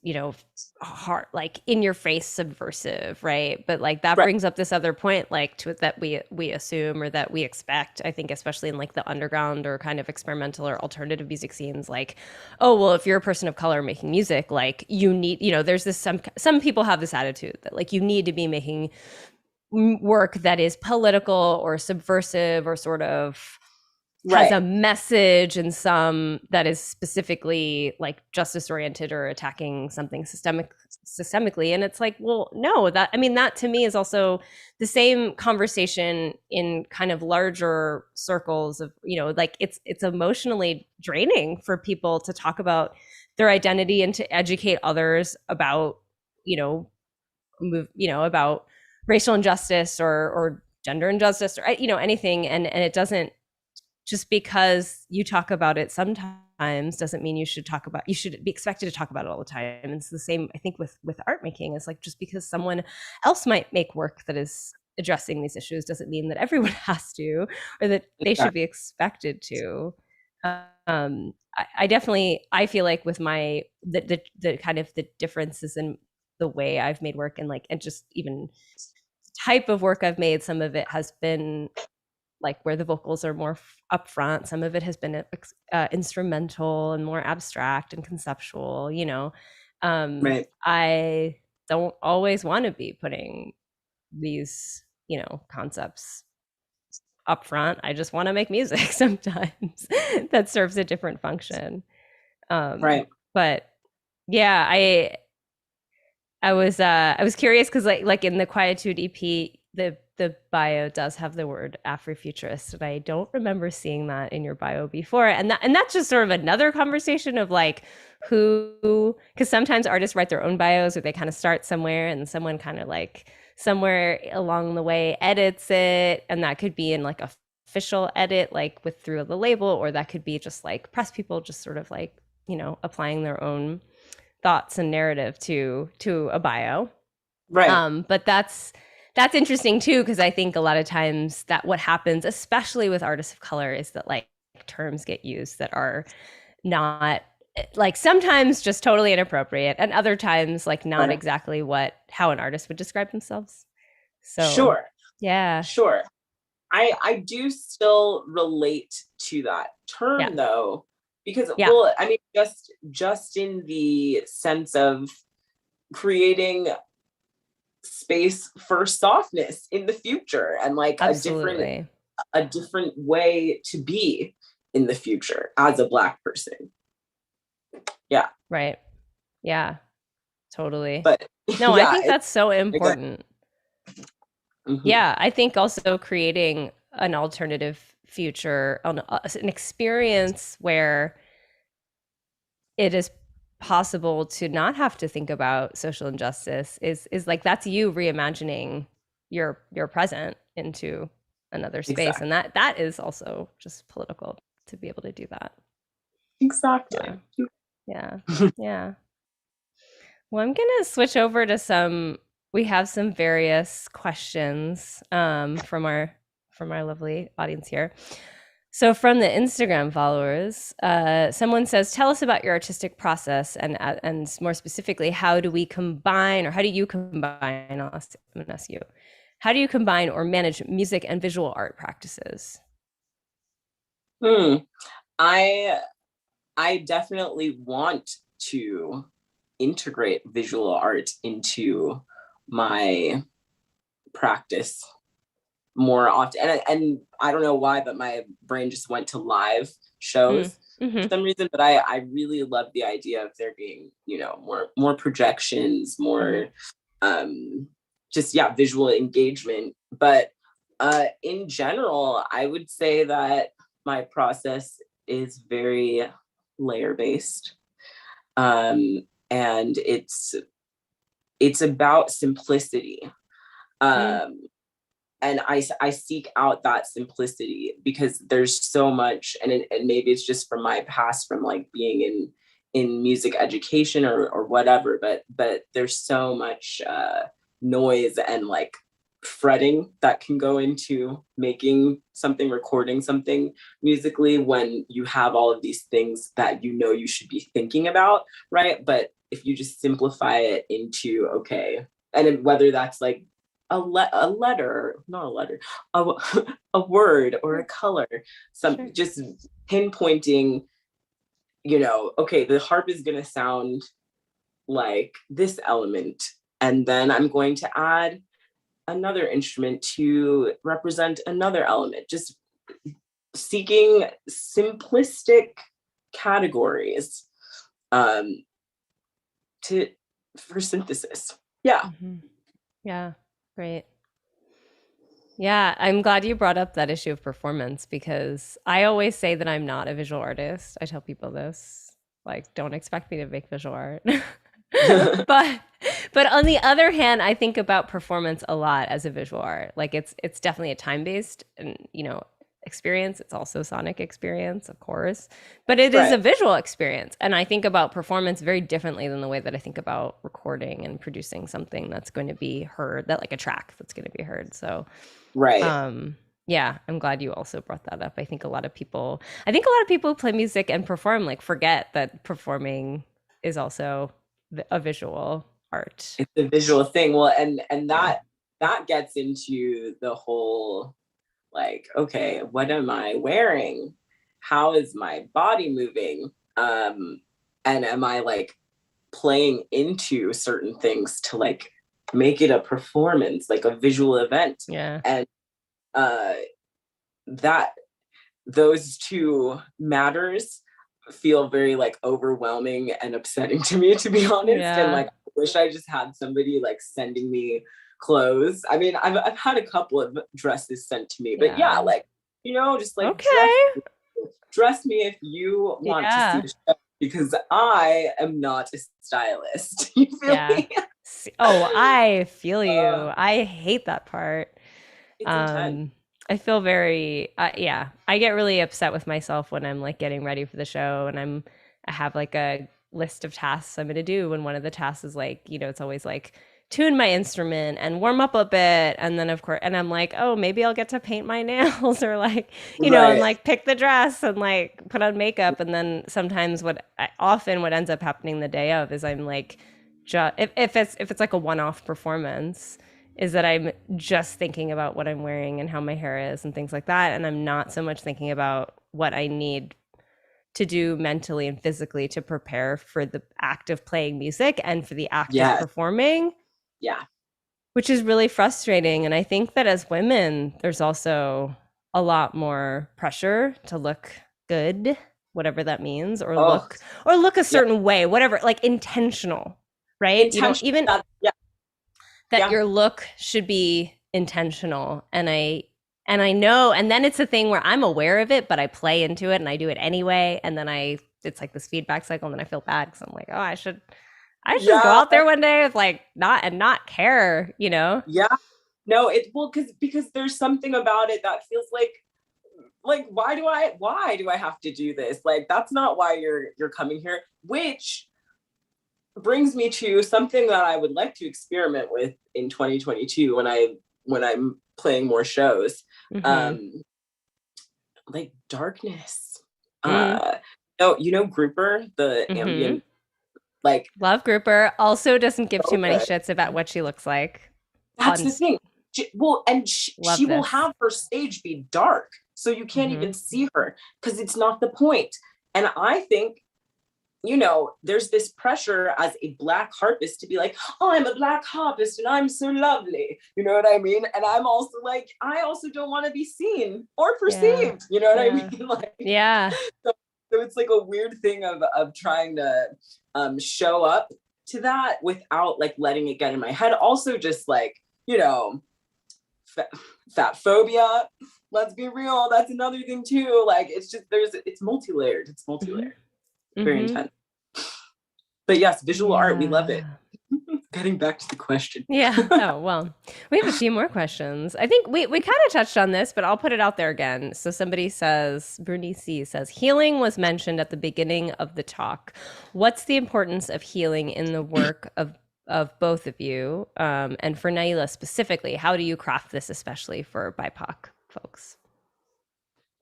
you know, hard, like in your face subversive, right? But like that Right. brings up this other point, like to that we assume or that we expect, I think, especially in like the underground or kind of experimental or alternative music scenes, like, oh well, if you're a person of color making music, like you need, you know, there's this, some people have this attitude that like you need to be making work that is political or subversive or sort of has Right. a message, and some that is specifically like justice oriented or attacking something systemically. And it's like, well, no, that, I mean, that to me is also the same conversation in kind of larger circles of, you know, like it's emotionally draining for people to talk about their identity and to educate others about, you know, about racial injustice or gender injustice or, you know, anything. And it doesn't, just because you talk about it sometimes doesn't mean you should be expected to talk about it all the time. And it's the same, I think, with art making. It's like, just because someone else might make work that is addressing these issues doesn't mean that everyone has to, or that they should be expected to. I definitely, I feel like with my the kind of the differences in the way I've made work, and like, and just even type of work I've made, some of it has been like where the vocals are more upfront. Some of it has been instrumental and more abstract and conceptual, you know. Right. I don't always want to be putting these, you know, concepts up front. I just want to make music sometimes that serves a different function. Right. But yeah, I was curious because like in the Quietude EP, the bio does have the word Afrofuturist, and I don't remember seeing that in your bio before. And that's just sort of another conversation of like who, because sometimes artists write their own bios, or they kind of start somewhere and someone kind of like somewhere along the way edits it, and that could be in like a official edit, like with through the label, or that could be just like press people just sort of like, you know, applying their own thoughts and narrative to a bio. Right. But that's interesting too, because I think a lot of times that what happens, especially with artists of color, is that like terms get used that are not, like, sometimes just totally inappropriate, and other times like not Right. exactly how an artist would describe themselves. So Sure. yeah. Sure. I do still relate to that Yeah. term though, because Yeah. well, I mean, just in the sense of creating space for softness in the future and like Absolutely. a different way to be in the future as a Black person. Yeah. Right. Yeah. Totally. But No, I yeah, think that's so again, important. mm-hmm. Yeah, I think also creating an alternative future, an experience where it is possible to not have to think about social injustice is like, that's you reimagining your present into another space, Exactly. and that is also just political to be able to do that. Yeah, Exactly. yeah, yeah. Well, I'm gonna switch over to some. We have some various questions from our lovely audience here. So, from the Instagram followers, someone says, "Tell us about your artistic process, and more specifically, how do we combine, or how do you combine?" I'm gonna ask you, how do you combine or manage music and visual art practices? Hmm. I I definitely want to integrate visual art into my practice more often. And I don't know why, but my brain just went to live Mm. shows for Mm-hmm. some reason. But I really love the idea of there being, more projections, Mm-hmm. more just yeah, visual engagement. But in general, I would say that my process is very layer based. And it's about simplicity. Mm. Um, and I seek out that simplicity because there's so much, and maybe it's just from my past, from like being in music education or whatever, but there's so much noise and like fretting that can go into making something, recording something musically, when you have all of these things that you should be thinking about, right? But if you just simplify it into, okay, and whether that's like a letter, not a letter, a, a word or a color, some Sure. just pinpointing, okay, the harp is going to sound like this element, and then I'm going to add another instrument to represent another element. Just seeking simplistic categories um, to for synthesis. Yeah. Mm-hmm. Yeah. Great. Yeah, I'm glad you brought up that issue of performance, because I always say that I'm not a visual artist. I tell people this, like, don't expect me to make visual art. but but on the other hand, I think about performance a lot as a visual art. Like, it's definitely a time-based and, experience. It's also sonic experience, of course, but it is a Right. visual experience. And I think about performance very differently than the way that I think about recording and producing something that's going to be heard, that like a track that's going to be heard. So Right. yeah, I'm glad you also brought that up. I think a lot of people who play music and perform like forget that performing is also a visual art. It's a visual thing. Well, and Yeah. that gets into the whole, like, okay, what am I wearing? How is my body moving? And am I like playing into certain things to like make it a performance, like a visual event? Yeah. And uh that those two matters feel very like overwhelming and upsetting to me, to be honest. And Yeah. like, I wish I just had somebody like sending me clothes. I mean, I've had a couple of dresses sent to me, but yeah, Yeah. like, just like Okay. dress me if you want to see Yeah. the show, because I am not a stylist. You feel Yeah. me? Oh, I feel uh, you. I hate that part. it's intense. Um, I feel very, yeah, I get really upset with myself when I'm like getting ready for the show, and I have like a list of tasks I'm going to do. And one of the tasks is like, it's always like tune my instrument and warm up a bit. And then, of course, and I'm like, oh, maybe I'll get to paint my nails or like, and Right. like pick the dress and like put on makeup. And then sometimes often what ends up happening the day of is I'm like, if it's like a one-off performance, is that I'm just thinking about what I'm wearing and how my hair is and things like that. And I'm not so much thinking about what I need to do mentally and physically to prepare for the act of playing music and for the act of Yeah. performing, Yeah. which is really frustrating. And I think that as women, there's also a lot more pressure to look good, whatever that means, Oh, or look a yeah. certain way, whatever, like intentional, right? Intention. Even That, yeah. that Yeah. your look should be intentional. And I know, and then it's a thing where I'm aware of it, but I play into it and I do it anyway. And then it's like this feedback cycle. And then I feel bad because I'm like, oh, I should just go Yeah, out there one day with like not care, you know? yeah. No, because there's something about it that feels like why do I have to do this? Like that's not why you're coming here, which brings me to something that I would like to experiment with in 2022 when I'm playing more shows. Mm-hmm. Um like darkness. Mm-hmm. No, Grouper, the Mm-hmm. ambient, like Love Grouper. Also doesn't give too so many good. shits about what she looks like. That's On the thing. And Love she will this. have her stage be dark, so you can't Mm-hmm. even see her because it's not the point. And I think there's this pressure as a black harpist to be like, oh, I'm a black harpist and I'm so lovely. You know what I mean? And I'm also like, I also don't want to be seen or Yeah. perceived. You know what I Yeah. mean? Like, Yeah. so it's like a weird thing of trying to show up to that without like letting it get in my head. Also, just like, fat phobia. Let's be real. That's another thing too. Like, it's multi-layered. It's Mm-hmm. multi-layered. Very Mm-hmm. intense. But yes, visual art, we love it. Yeah. Getting back to the question. Yeah. Oh, well, we have a few more questions. I think we kind of touched on this, but I'll put it out there again. So somebody says, Bernice C says, healing was mentioned at the beginning of the talk. What's the importance of healing in the work of both of you? And for Nailah specifically, how do you craft this, especially for BIPOC folks?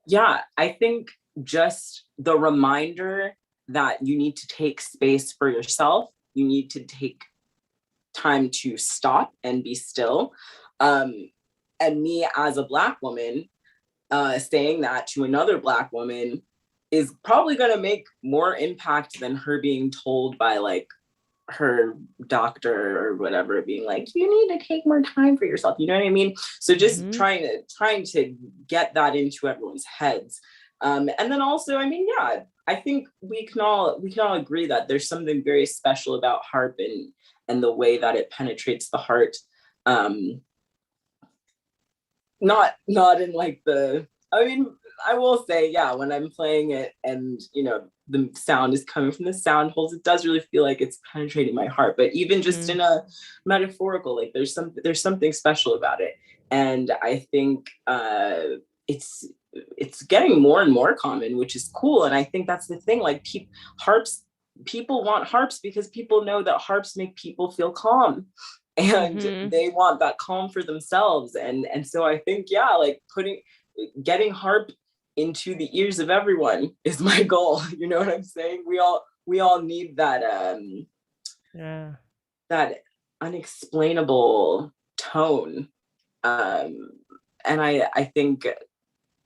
Yeah, I think just the reminder that you need to take space for yourself. You need to take time to stop and be still. And me as a Black woman, saying that to another Black woman is probably going to make more impact than her being told by like her doctor or whatever, being like, you need to take more time for yourself. You know what I mean? So just Mm-hmm. trying to get that into everyone's heads. And then also, I mean, yeah, I think we can all agree that there's something very special about harp and the way that it penetrates the heart. Not in like I mean, I will say, yeah, when I'm playing it and the sound is coming from the sound holes, it does really feel like it's penetrating my heart. But even just Mm-hmm. in a metaphorical, like there's something special about it. And I think it's getting more and more common, which is cool. And I think that's the thing, like harps, people want harps because people know that harps make people feel calm and Mm-hmm. they want that calm for themselves. And so I think, yeah, like getting harp into the ears of everyone is my goal. You know what I'm saying? We all need Yeah. that unexplainable tone. And I think,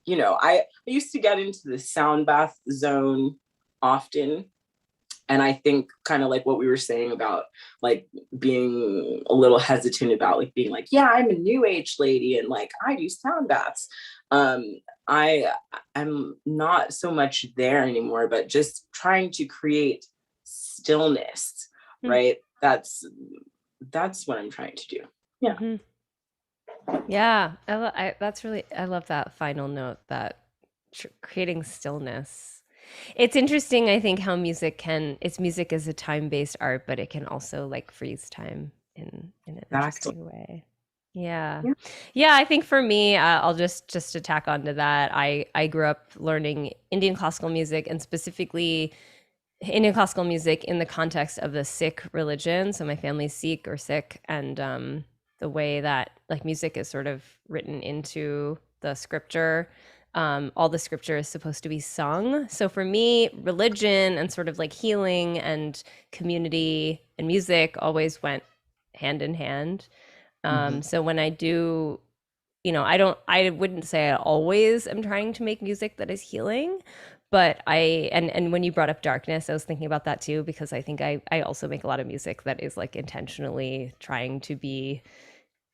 I used to get into the sound bath zone often. And I think kind of like what we were saying about like being a little hesitant about like being like, yeah, I'm a new age lady and like I do sound baths. Um, I'm not so much there anymore, but just trying to create stillness, right? That's what I'm trying to do. Yeah. Mm-hmm. Yeah, I love that final note, that creating stillness. It's interesting, I think, how music is a time-based art, but it can also like freeze time in an Exactly. interesting way. Yeah. Yeah. Yeah, I think for me, I'll just to tack onto that. I grew up learning Indian classical music, and specifically Indian classical music in the context of the Sikh religion. So my family's Sikh or Sikh, and the way that like music is sort of written into the scripture. All the scripture is supposed to be sung. So for me, religion and sort of like healing and community and music always went hand in hand. Mm-hmm. So when I do, I wouldn't say I always am trying to make music that is healing, but and when you brought up darkness, I was thinking about that too, because I think I also make a lot of music that is like intentionally trying to be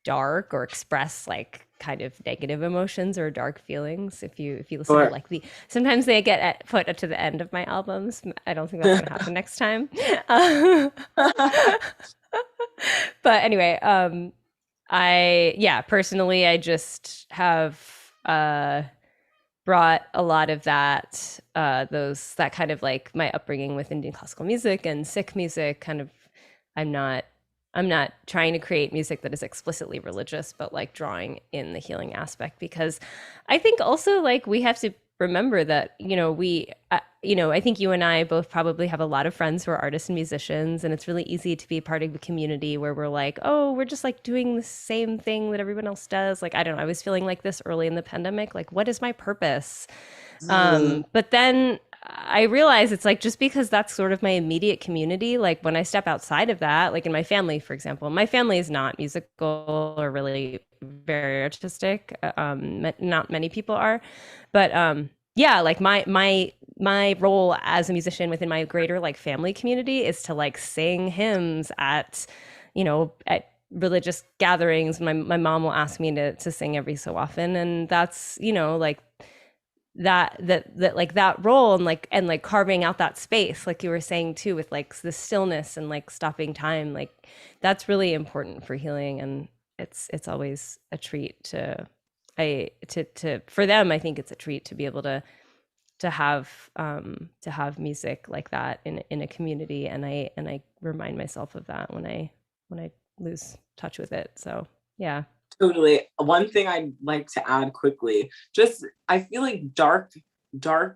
dark or express like kind of negative emotions or dark feelings. If you listen to Sure. like sometimes they get put to the end of my albums. I don't think that's gonna happen next time. Uh, but anyway, personally, I just have uh, brought a lot of that, that kind of like my upbringing with Indian classical music and Sikh music. Kind of, I'm not, I'm not trying to create music that is explicitly religious, but like drawing in the healing aspect, because I think also like we have to remember that, I think you and I both probably have a lot of friends who are artists and musicians, and it's really easy to be part of a community where we're like, oh, we're just like doing the same thing that everyone else does. Like, I don't know, I was feeling like this early in the pandemic, like, what is my purpose? Mm, But then I realize it's like, just because that's sort of my immediate community, like when I step outside of that, like in my family, for example, my family is not musical or really very artistic. Not many people are, but yeah, like my role as a musician within my greater like family community is to like sing hymns at religious gatherings. My mom will ask me to sing every so often, and that's like that like that role, and like carving out that space, like you were saying too, with like the stillness and like stopping time, like that's really important for healing. And it's always a treat to for them. I think it's a treat to be able to have music like that in a community, and I remind myself of that when I lose touch with it. So yeah. totally. One thing I'd like to add quickly, just I feel like dark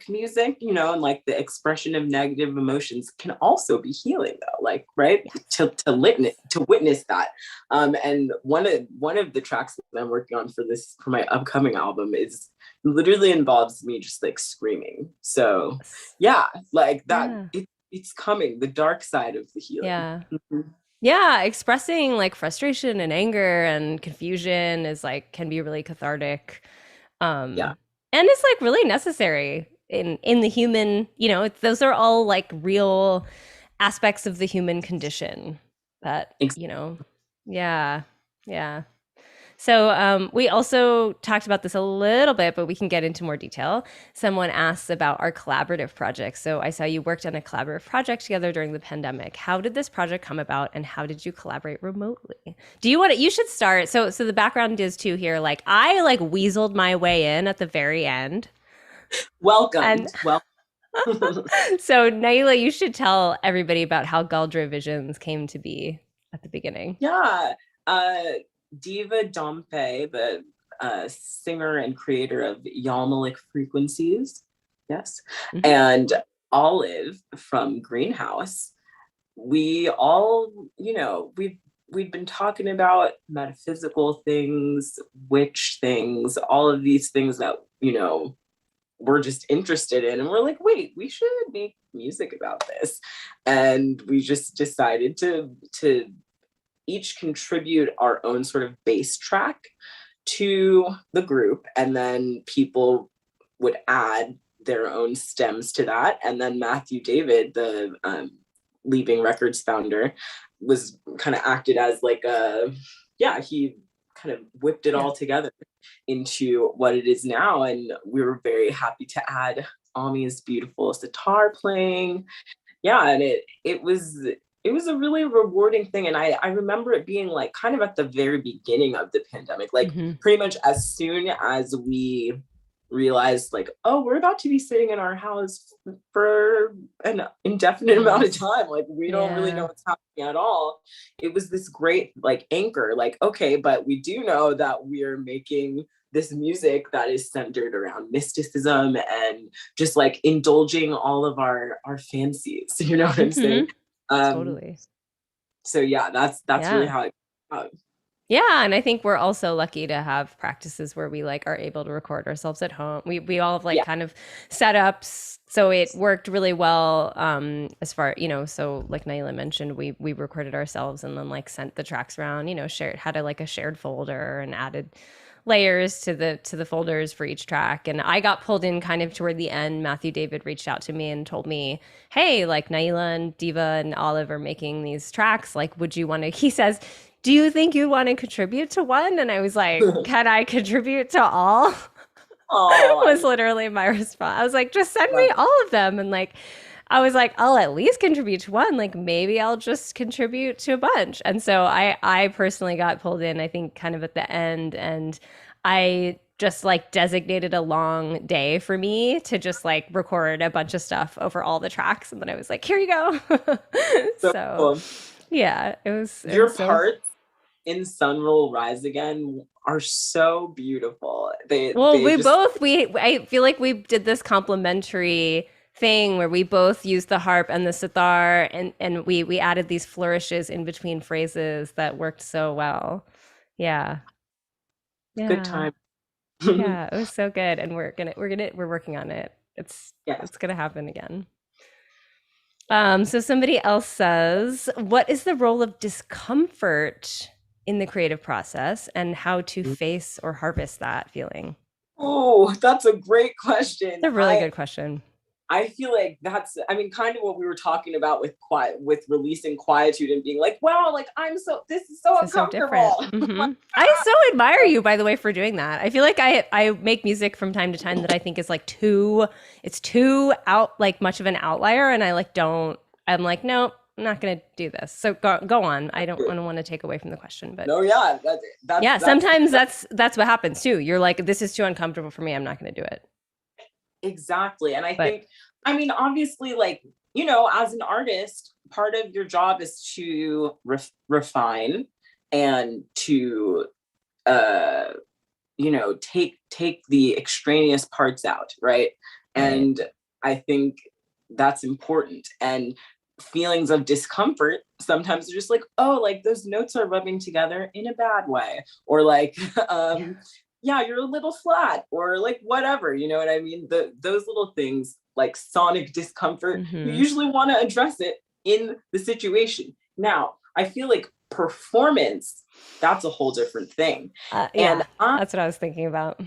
music, and like the expression of negative emotions can also be healing though, like right Yes. to witness that. And one of the tracks that I'm working on for my upcoming album is literally involves me just like screaming. So Yes. yeah, like that Yeah. it's coming, the dark side of the healing. Yeah. Mhm. Yeah, expressing like frustration and anger and confusion is like can be really cathartic. Yeah, And it's like really necessary in the human, those are all like real aspects of the human condition that, yeah. Yeah. So we also talked about this a little bit, but we can get into more detail. Someone asked about our collaborative project. So I saw you worked on a collaborative project together during the pandemic. How did this project come about, and how did you collaborate remotely? Do you want to? You should start. So the background is too here. Like I like weaseled my way in at the very end, and welcomed. Well, so Naila, you should tell everybody about how Galdra Visions came to be at the beginning. yeah. Uh, Diva Dompe, the singer and creator of Yalmalik Frequencies, yes, Mm-hmm. and Olive from Greenhouse. We all, we've been talking about metaphysical things, witch things, all of these things that we're just interested in, and we're like, wait, we should make music about this. And we just decided to each contribute our own sort of bass track to the group, and then people would add their own stems to that. And then Matthew David, the Leaving Records founder, was kind of acted as like he kind of whipped it Yeah. all together into what it is now. And we were very happy to add Ami's beautiful sitar playing. Yeah, and it was a really rewarding thing. And I remember it being like kind of at the very beginning of the pandemic, like Mm-hmm. pretty much as soon as we realized like, oh, we're about to be sitting in our house for an indefinite amount of Yes. time, like we don't really know Yeah. what's happening at all. It was this great like anchor, like, okay, but we do know that we're making this music that is centered around mysticism and just like indulging all of our fancies. You know what I'm saying? Mm-hmm. um Totally. so yeah, that's really Yeah. how it Yeah, and I think we're also lucky to have practices where we like are able to record ourselves at home. We all have like yeah. kind of setups, so it worked really well. As far so like Naila mentioned, we recorded ourselves and then like sent the tracks around. Shared had a shared folder and added layers to the folders for each track. And I got pulled in kind of toward the end. Matthew David reached out to me and told me, "Hey, like Naila and Diva and Olive are making these tracks. Like, would you want to?" He says, "Do you think you want to contribute to one?" And I was like, "Can I contribute to all?" Oh, I Was literally my response. I was like, "Just send me love all of them." And like, I was like, "I'll at least contribute to one. Like, maybe I'll just contribute to a bunch." And so I personally got pulled in, I think, kind of at the end, and I just like designated a long day for me to just like record a bunch of stuff over all the tracks, and then I was like, here you go. So So cool. yeah, it was Your so parts in Sun Will Rise Again are so beautiful. well, They we just both we I feel like we did this complementary thing where we both used the harp and the sitar, and we added these flourishes in between phrases that worked so well. Yeah. good Yeah. time. Yeah, it was so good, and we're working on it. Yes. It's gonna happen again. So somebody else says, what is the role of discomfort in the creative process, and how to face or harvest that feeling? Oh, that's a great question. It's a really good question. I feel like that's, I mean, kind of what we were talking about with quiet, with releasing quietude and being like, wow, like this is so This is so different. uncomfortable. I so admire you, by the way, for doing that. I feel like I make music from time to time that I think is like it's too out like much of an outlier, and I like don't. I'm like, nope, I'm not gonna do this. So go on. I don't want to take away from the question, but No, yeah, yeah, sometimes that's what happens too. You're like, this is too uncomfortable for me. I'm not gonna do it. exactly. And I But think, I mean, obviously, like, as an artist, part of your job is to refine and to, uh, take the extraneous parts out, right? right, And I think that's important. And feelings of discomfort sometimes are just like, oh, like those notes are rubbing together in a bad way, or like, yeah, yeah, you're a little flat, or like whatever, you know what I mean? Those little things like sonic discomfort, you mm-hmm. usually want to address it in the situation. Now, I feel like performance, that's a whole different thing. And Yeah, that's what I was thinking about.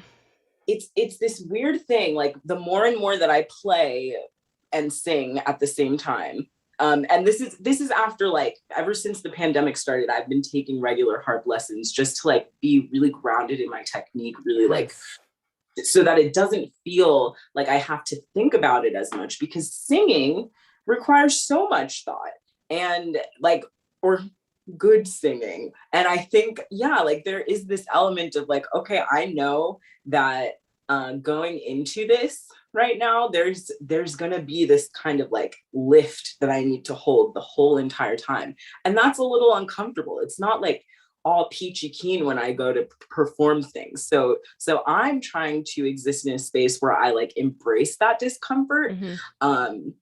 it's this weird thing, like the more and more that I play and sing at the same time, and this is after, like, ever since the pandemic started, I've been taking regular harp lessons just to like be really grounded in my technique, really like, Yes. so that it doesn't feel like I have to think about it as much, because singing requires so much thought, and like, or good singing. And I think, yeah, like there is this element of like, okay, I know that going into this right now, there's gonna be this kind of like lift that I need to hold the whole entire time. And that's a little uncomfortable. It's not like all peachy keen when I go to perform things. So I'm trying to exist in a space where I like embrace that discomfort. Mm-hmm. Um,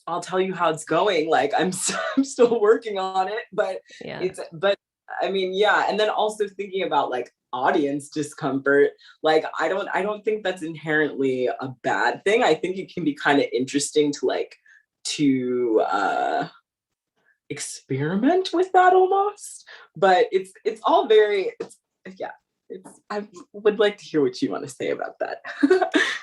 I'll tell you how it's going. Like I'm still working on it, but Yeah. but I mean, yeah. And then also thinking about like audience discomfort. Like I don't think that's inherently a bad thing. I think it can be kind of interesting to like to experiment with that almost. But it's all very it's yeah. I would like to hear what you want to say about that.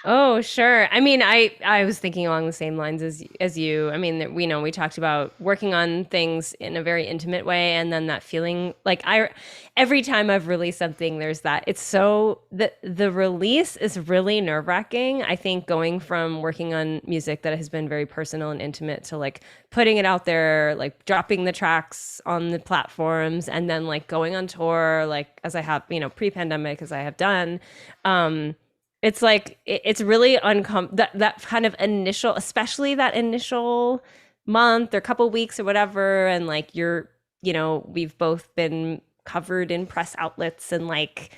Oh, sure. I mean, I was thinking along the same lines as you. I mean, we know we talked about working on things in a very intimate way, and then that feeling like I every time I've released something, there's that. It's so the release is really nerve-wracking. I think going from working on music that has been very personal and intimate to like putting it out there, like dropping the tracks on the platforms, and then like going on tour, like as I have, pre-pandemic as I have done. It's like it's really that kind of initial, especially that initial month or couple weeks or whatever, and like we've both been covered in press outlets, and like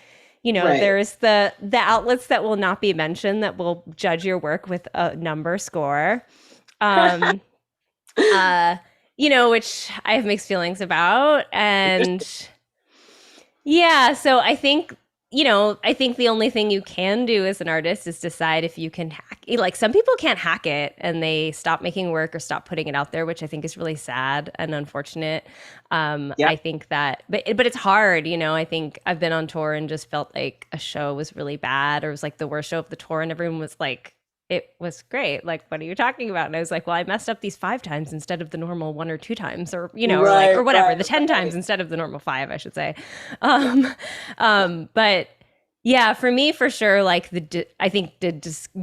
Right. there's the outlets that will not be mentioned that will judge your work with a number score, um uh which I have mixed feelings about. And yeah, so I think the only thing you can do as an artist is decide if you can hack. Like some people can't hack it and they stop making work or stop putting it out there, which I think is really sad and unfortunate. Yeah. I think that, but it's hard. I think I've been on tour and just felt like a show was really bad, or it was like the worst show of the tour, and everyone was like, it was great. Like, what are you talking about? And I was like, well, I messed up these 5 times instead of the normal 1 or 2 times, or Right, whatever, right, the 10 times right. instead of the normal 5, I should say. Yeah. Um, but yeah, for me, for sure, like I think the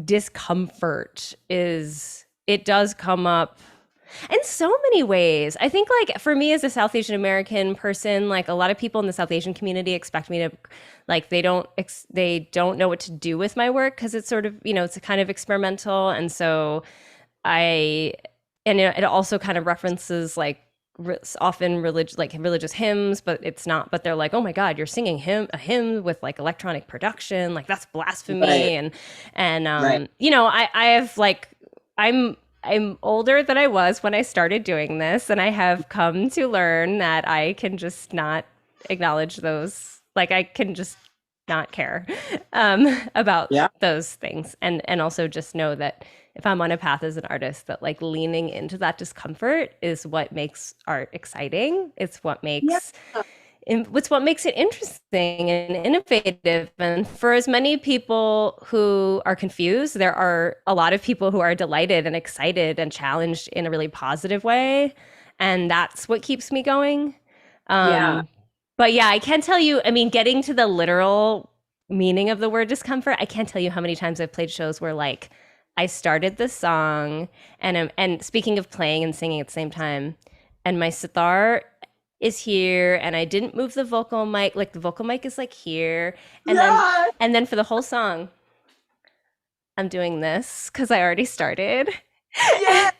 discomfort it does come up. In so many ways. I think like for me as a South Asian American person, like a lot of people in the South Asian community expect me to like they don't know what to do with my work because it's sort of, you know, it's a kind of experimental and so I and it also kind of references like often religious hymns, but it's not. But they're like, oh my God, you're singing a hymn with like electronic production, like that's blasphemy. Right, And right. you know, I have like I'm I'm older than I was when I started doing this, and I have come to learn that I can just not acknowledge those. Like I can just not care about Yeah, those things, and also just know that if I'm on a path as an artist, that like leaning into that discomfort is what makes art exciting. yeah, It's what makes it interesting and innovative. And for as many people who are confused, there are a lot of people who are delighted and excited and challenged in a really positive way. And that's what keeps me going. yeah. Um, but yeah, I can't tell you, I mean, getting to the literal meaning of the word discomfort, I can't tell you how many times I've played shows where like I started the song and speaking of playing and singing at the same time, and my sitar is here and I didn't move the vocal mic, like the vocal mic is like here, and then Yeah, and then for the whole song I'm doing this because I already started. yeah,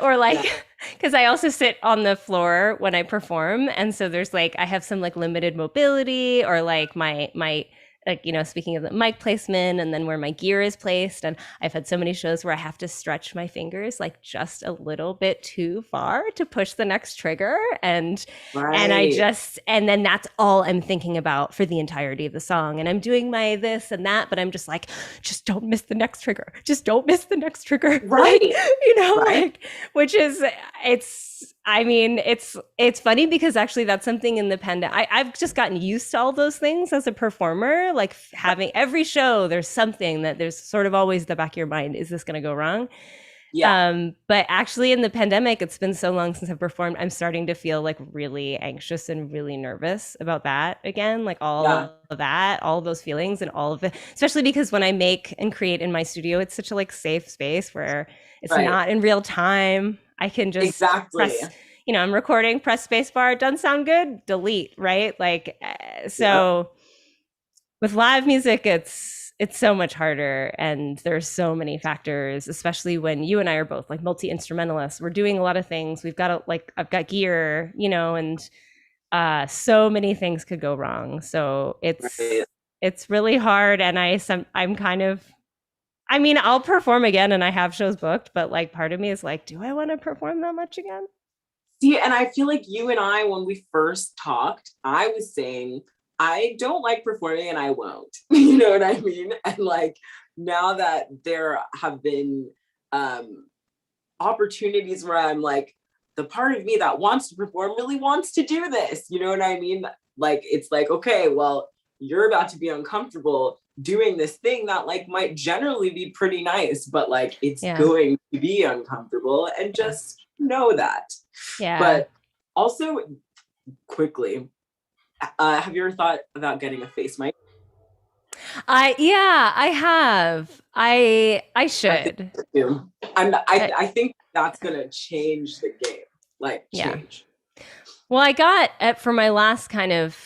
Or yeah. like because I also sit on the floor when I perform, and so there's like I have some like limited mobility, or like my like, you know, speaking of the mic placement and then where my gear is placed, and I've had so many shows where I have to stretch my fingers like just a little bit too far to push the next trigger, and I Right. just and then that's all I'm thinking about for the entirety of the song, and I'm doing my this and that, but I'm just like, just don't miss the next trigger, just don't miss the next trigger, like, Right. you know, Right. like, which is it's I mean it's funny because actually that's something in the pandemic I've just gotten used to all those things as a performer, like having every show there's something that there's sort of always the back of your mind, is this going to go wrong? Yeah. But actually in the pandemic, it's been so long since I've performed, I'm starting to feel like really anxious and really nervous about that again, like all Yeah. of that, all of those feelings and all of it, especially because when I make and create in my studio, it's such a like safe space where it's Right. not in real time. I can just Exactly. press, you know, I'm recording, press space bar, it doesn't sound good, delete, right? Like, Yeah. so with live music it's so much harder, and there's so many factors, especially when you and I are both like multi-instrumentalists, we're doing a lot of things, we've got a, like I've got gear, you know, and so many things could go wrong, so Right. it's really hard. And I'm kind of, I mean, I'll perform again and I have shows booked, but like part of me is like, do I want to perform that much again? See, and I feel like you and I, when we first talked, I was saying, I don't like performing and I won't. You know what I mean? And like now that there have been um, opportunities where I'm like, the part of me that wants to perform really wants to do this. You know what I mean? Like, it's like, okay, well, you're about to be uncomfortable doing this thing that like might generally be pretty nice, but like it's Yeah, going to be uncomfortable, and yeah, just know that. yeah. But also, quickly, have you ever thought about getting a face mic? I have. I I think should. so too. I, I, I think that's gonna change the game. Like yeah. change. Well, I got for my last kind of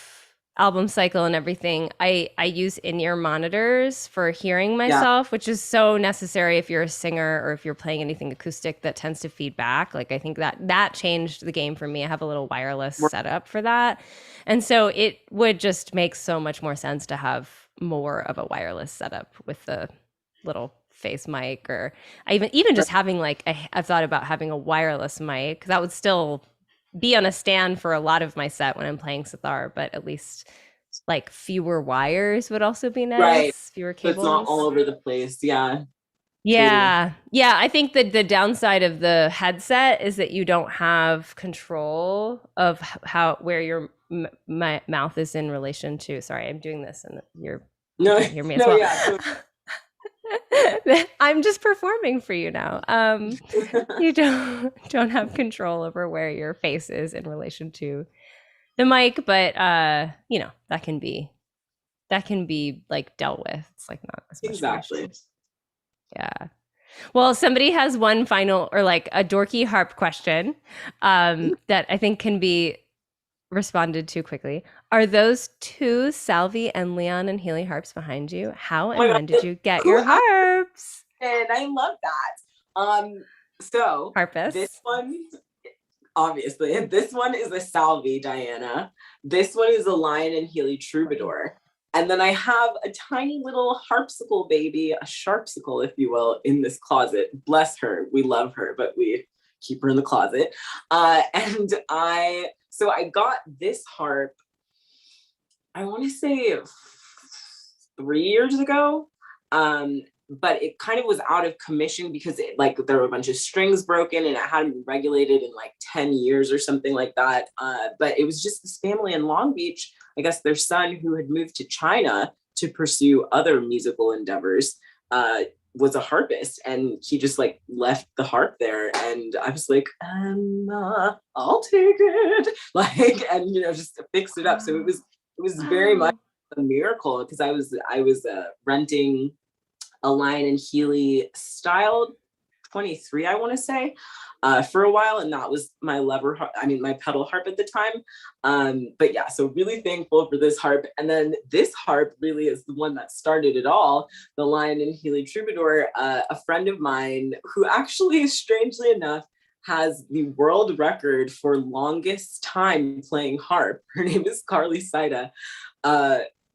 album cycle and everything, I use in-ear monitors for hearing Yeah. myself, which is so necessary if you're a singer or if you're playing anything acoustic that tends to feed back. Like I think that changed the game for me. I have a little wireless setup for that. And so it would just make so much more sense to have more of a wireless setup with the little face mic, or I even just having like I've thought about having a wireless mic that would still be on a stand for a lot of my set when I'm playing sitar, but at least like fewer wires would also be Right. nice, fewer So it's not all cables. over the place. Yeah, totally. Yeah. Yeah. I think that the downside of the headset is that you don't have control of how, where your my mouth is in relation to. Sorry, I'm doing this and you No, can't hear me as no, well. yeah, I'm just performing for you now. You don't have control over where your face is in relation to the mic, but you know, that can be like dealt with. It's like not as much of an issue. exactly. Yeah. Well, somebody has one final or like a dorky harp question that I think can be responded to quickly. Are those two Salvi and Leon and Healy harps behind you? How Oh my and when did God, you get who your asked? harps? And I love that. So this Harpists. one, obviously, this one is a Salvi, Diana. This one is a Lion and Healy Troubadour. And then I have a tiny little harpsicle baby, a sharpsicle, if you will, in this closet. Bless her. We love her, but we keep her in the closet. So I got this harp, I want to say 3 years ago. But it kind of was out of commission because there were a bunch of strings broken and it hadn't been regulated in like 10 years or something like that. But it was just this family in Long Beach, I guess their son who had moved to China to pursue other musical endeavors, was a harpist, and he just like left the harp there, and I was like, I'll take it, like, and just fix it up. So it was very much Wow. a miracle because I was renting a Lion and Healy style 23, I want to say, for a while, and that was my my pedal harp at the time. But yeah, so really thankful for this harp. And then this harp really is the one that started it all, the Lion and Healy Troubadour. A friend of mine who actually, strangely enough, has the world record for longest time playing harp. Her name is Carly Saida.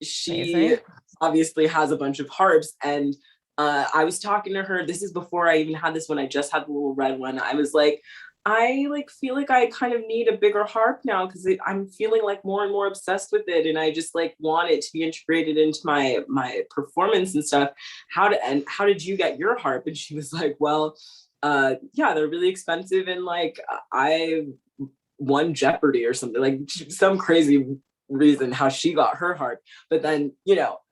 She Amazing. obviously has a bunch of harps, and I was talking to her. This is before I even had this one. I just had the little red one. I was like, I feel like I kind of need a bigger harp now because I'm feeling like more and more obsessed with it, and I just like want it to be integrated into my performance and stuff. How did you get your harp? And she was like, well, yeah, they're really expensive, and like I won Jeopardy or something, like some crazy reason how she got her harp. But then,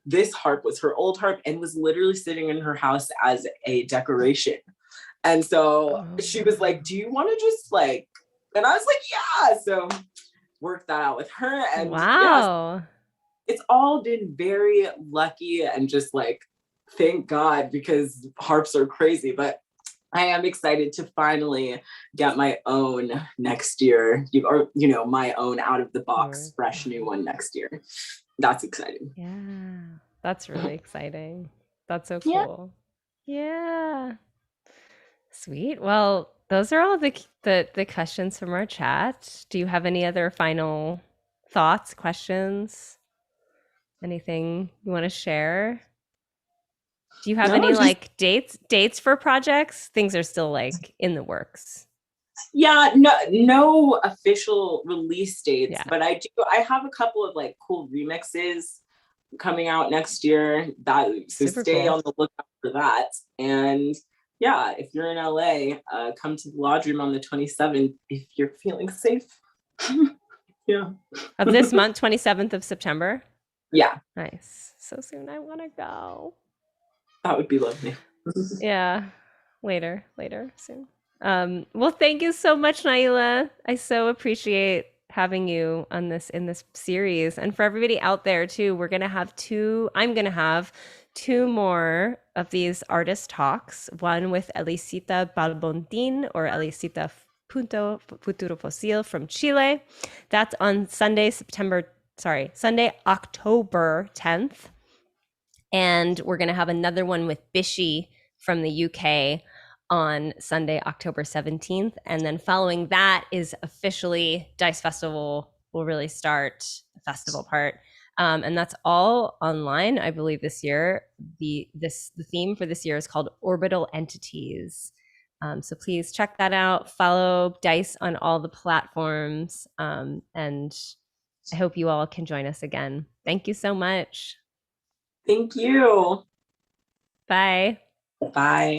this harp was her old harp and was literally sitting in her house as a decoration. And so Oh, she was like, wow. do you want to just like, and I was like, yeah. So worked that out with her. And yeah, Wow. it's all been very lucky and just like, thank God, because harps are crazy. But I am excited to finally get my own next year, or my own out of the box, fresh new one next year. That's exciting. Yeah. That's really exciting. That's so Yeah. cool. Yeah. Sweet. Well, those are all the questions from our chat. Do you have any other final thoughts, questions, anything you want to share? Do you have No, any just like dates for projects? Things are still like in the works. yeah, no official release dates, Yeah. but I have a couple of like cool remixes coming out next year. So Super stay cool. on the lookout for that. And yeah, if you're in LA, come to the Lodge Room on the 27th if you're feeling safe. Yeah. Of this month, 27th of September. Yeah, Nice. So soon I want to go. that would be lovely. Yeah. Later, soon. Well, thank you so much, Naila. I so appreciate having you on this in this series. And for everybody out there too, I'm gonna have two more of these artist talks, one with Elisita Balbontin or Elisita Punto Futuro Fossil from Chile. That's on Sunday, October 10th. And we're going to have another one with Bishi from the UK on Sunday, October 17th. And then following that is officially Dice Festival will really start the festival part. And that's all online, I believe, this year. The theme for this year is called Orbital Entities. So please check that out. Follow Dice on all the platforms. And I hope you all can join us again. Thank you so much. Thank you. Bye. Bye.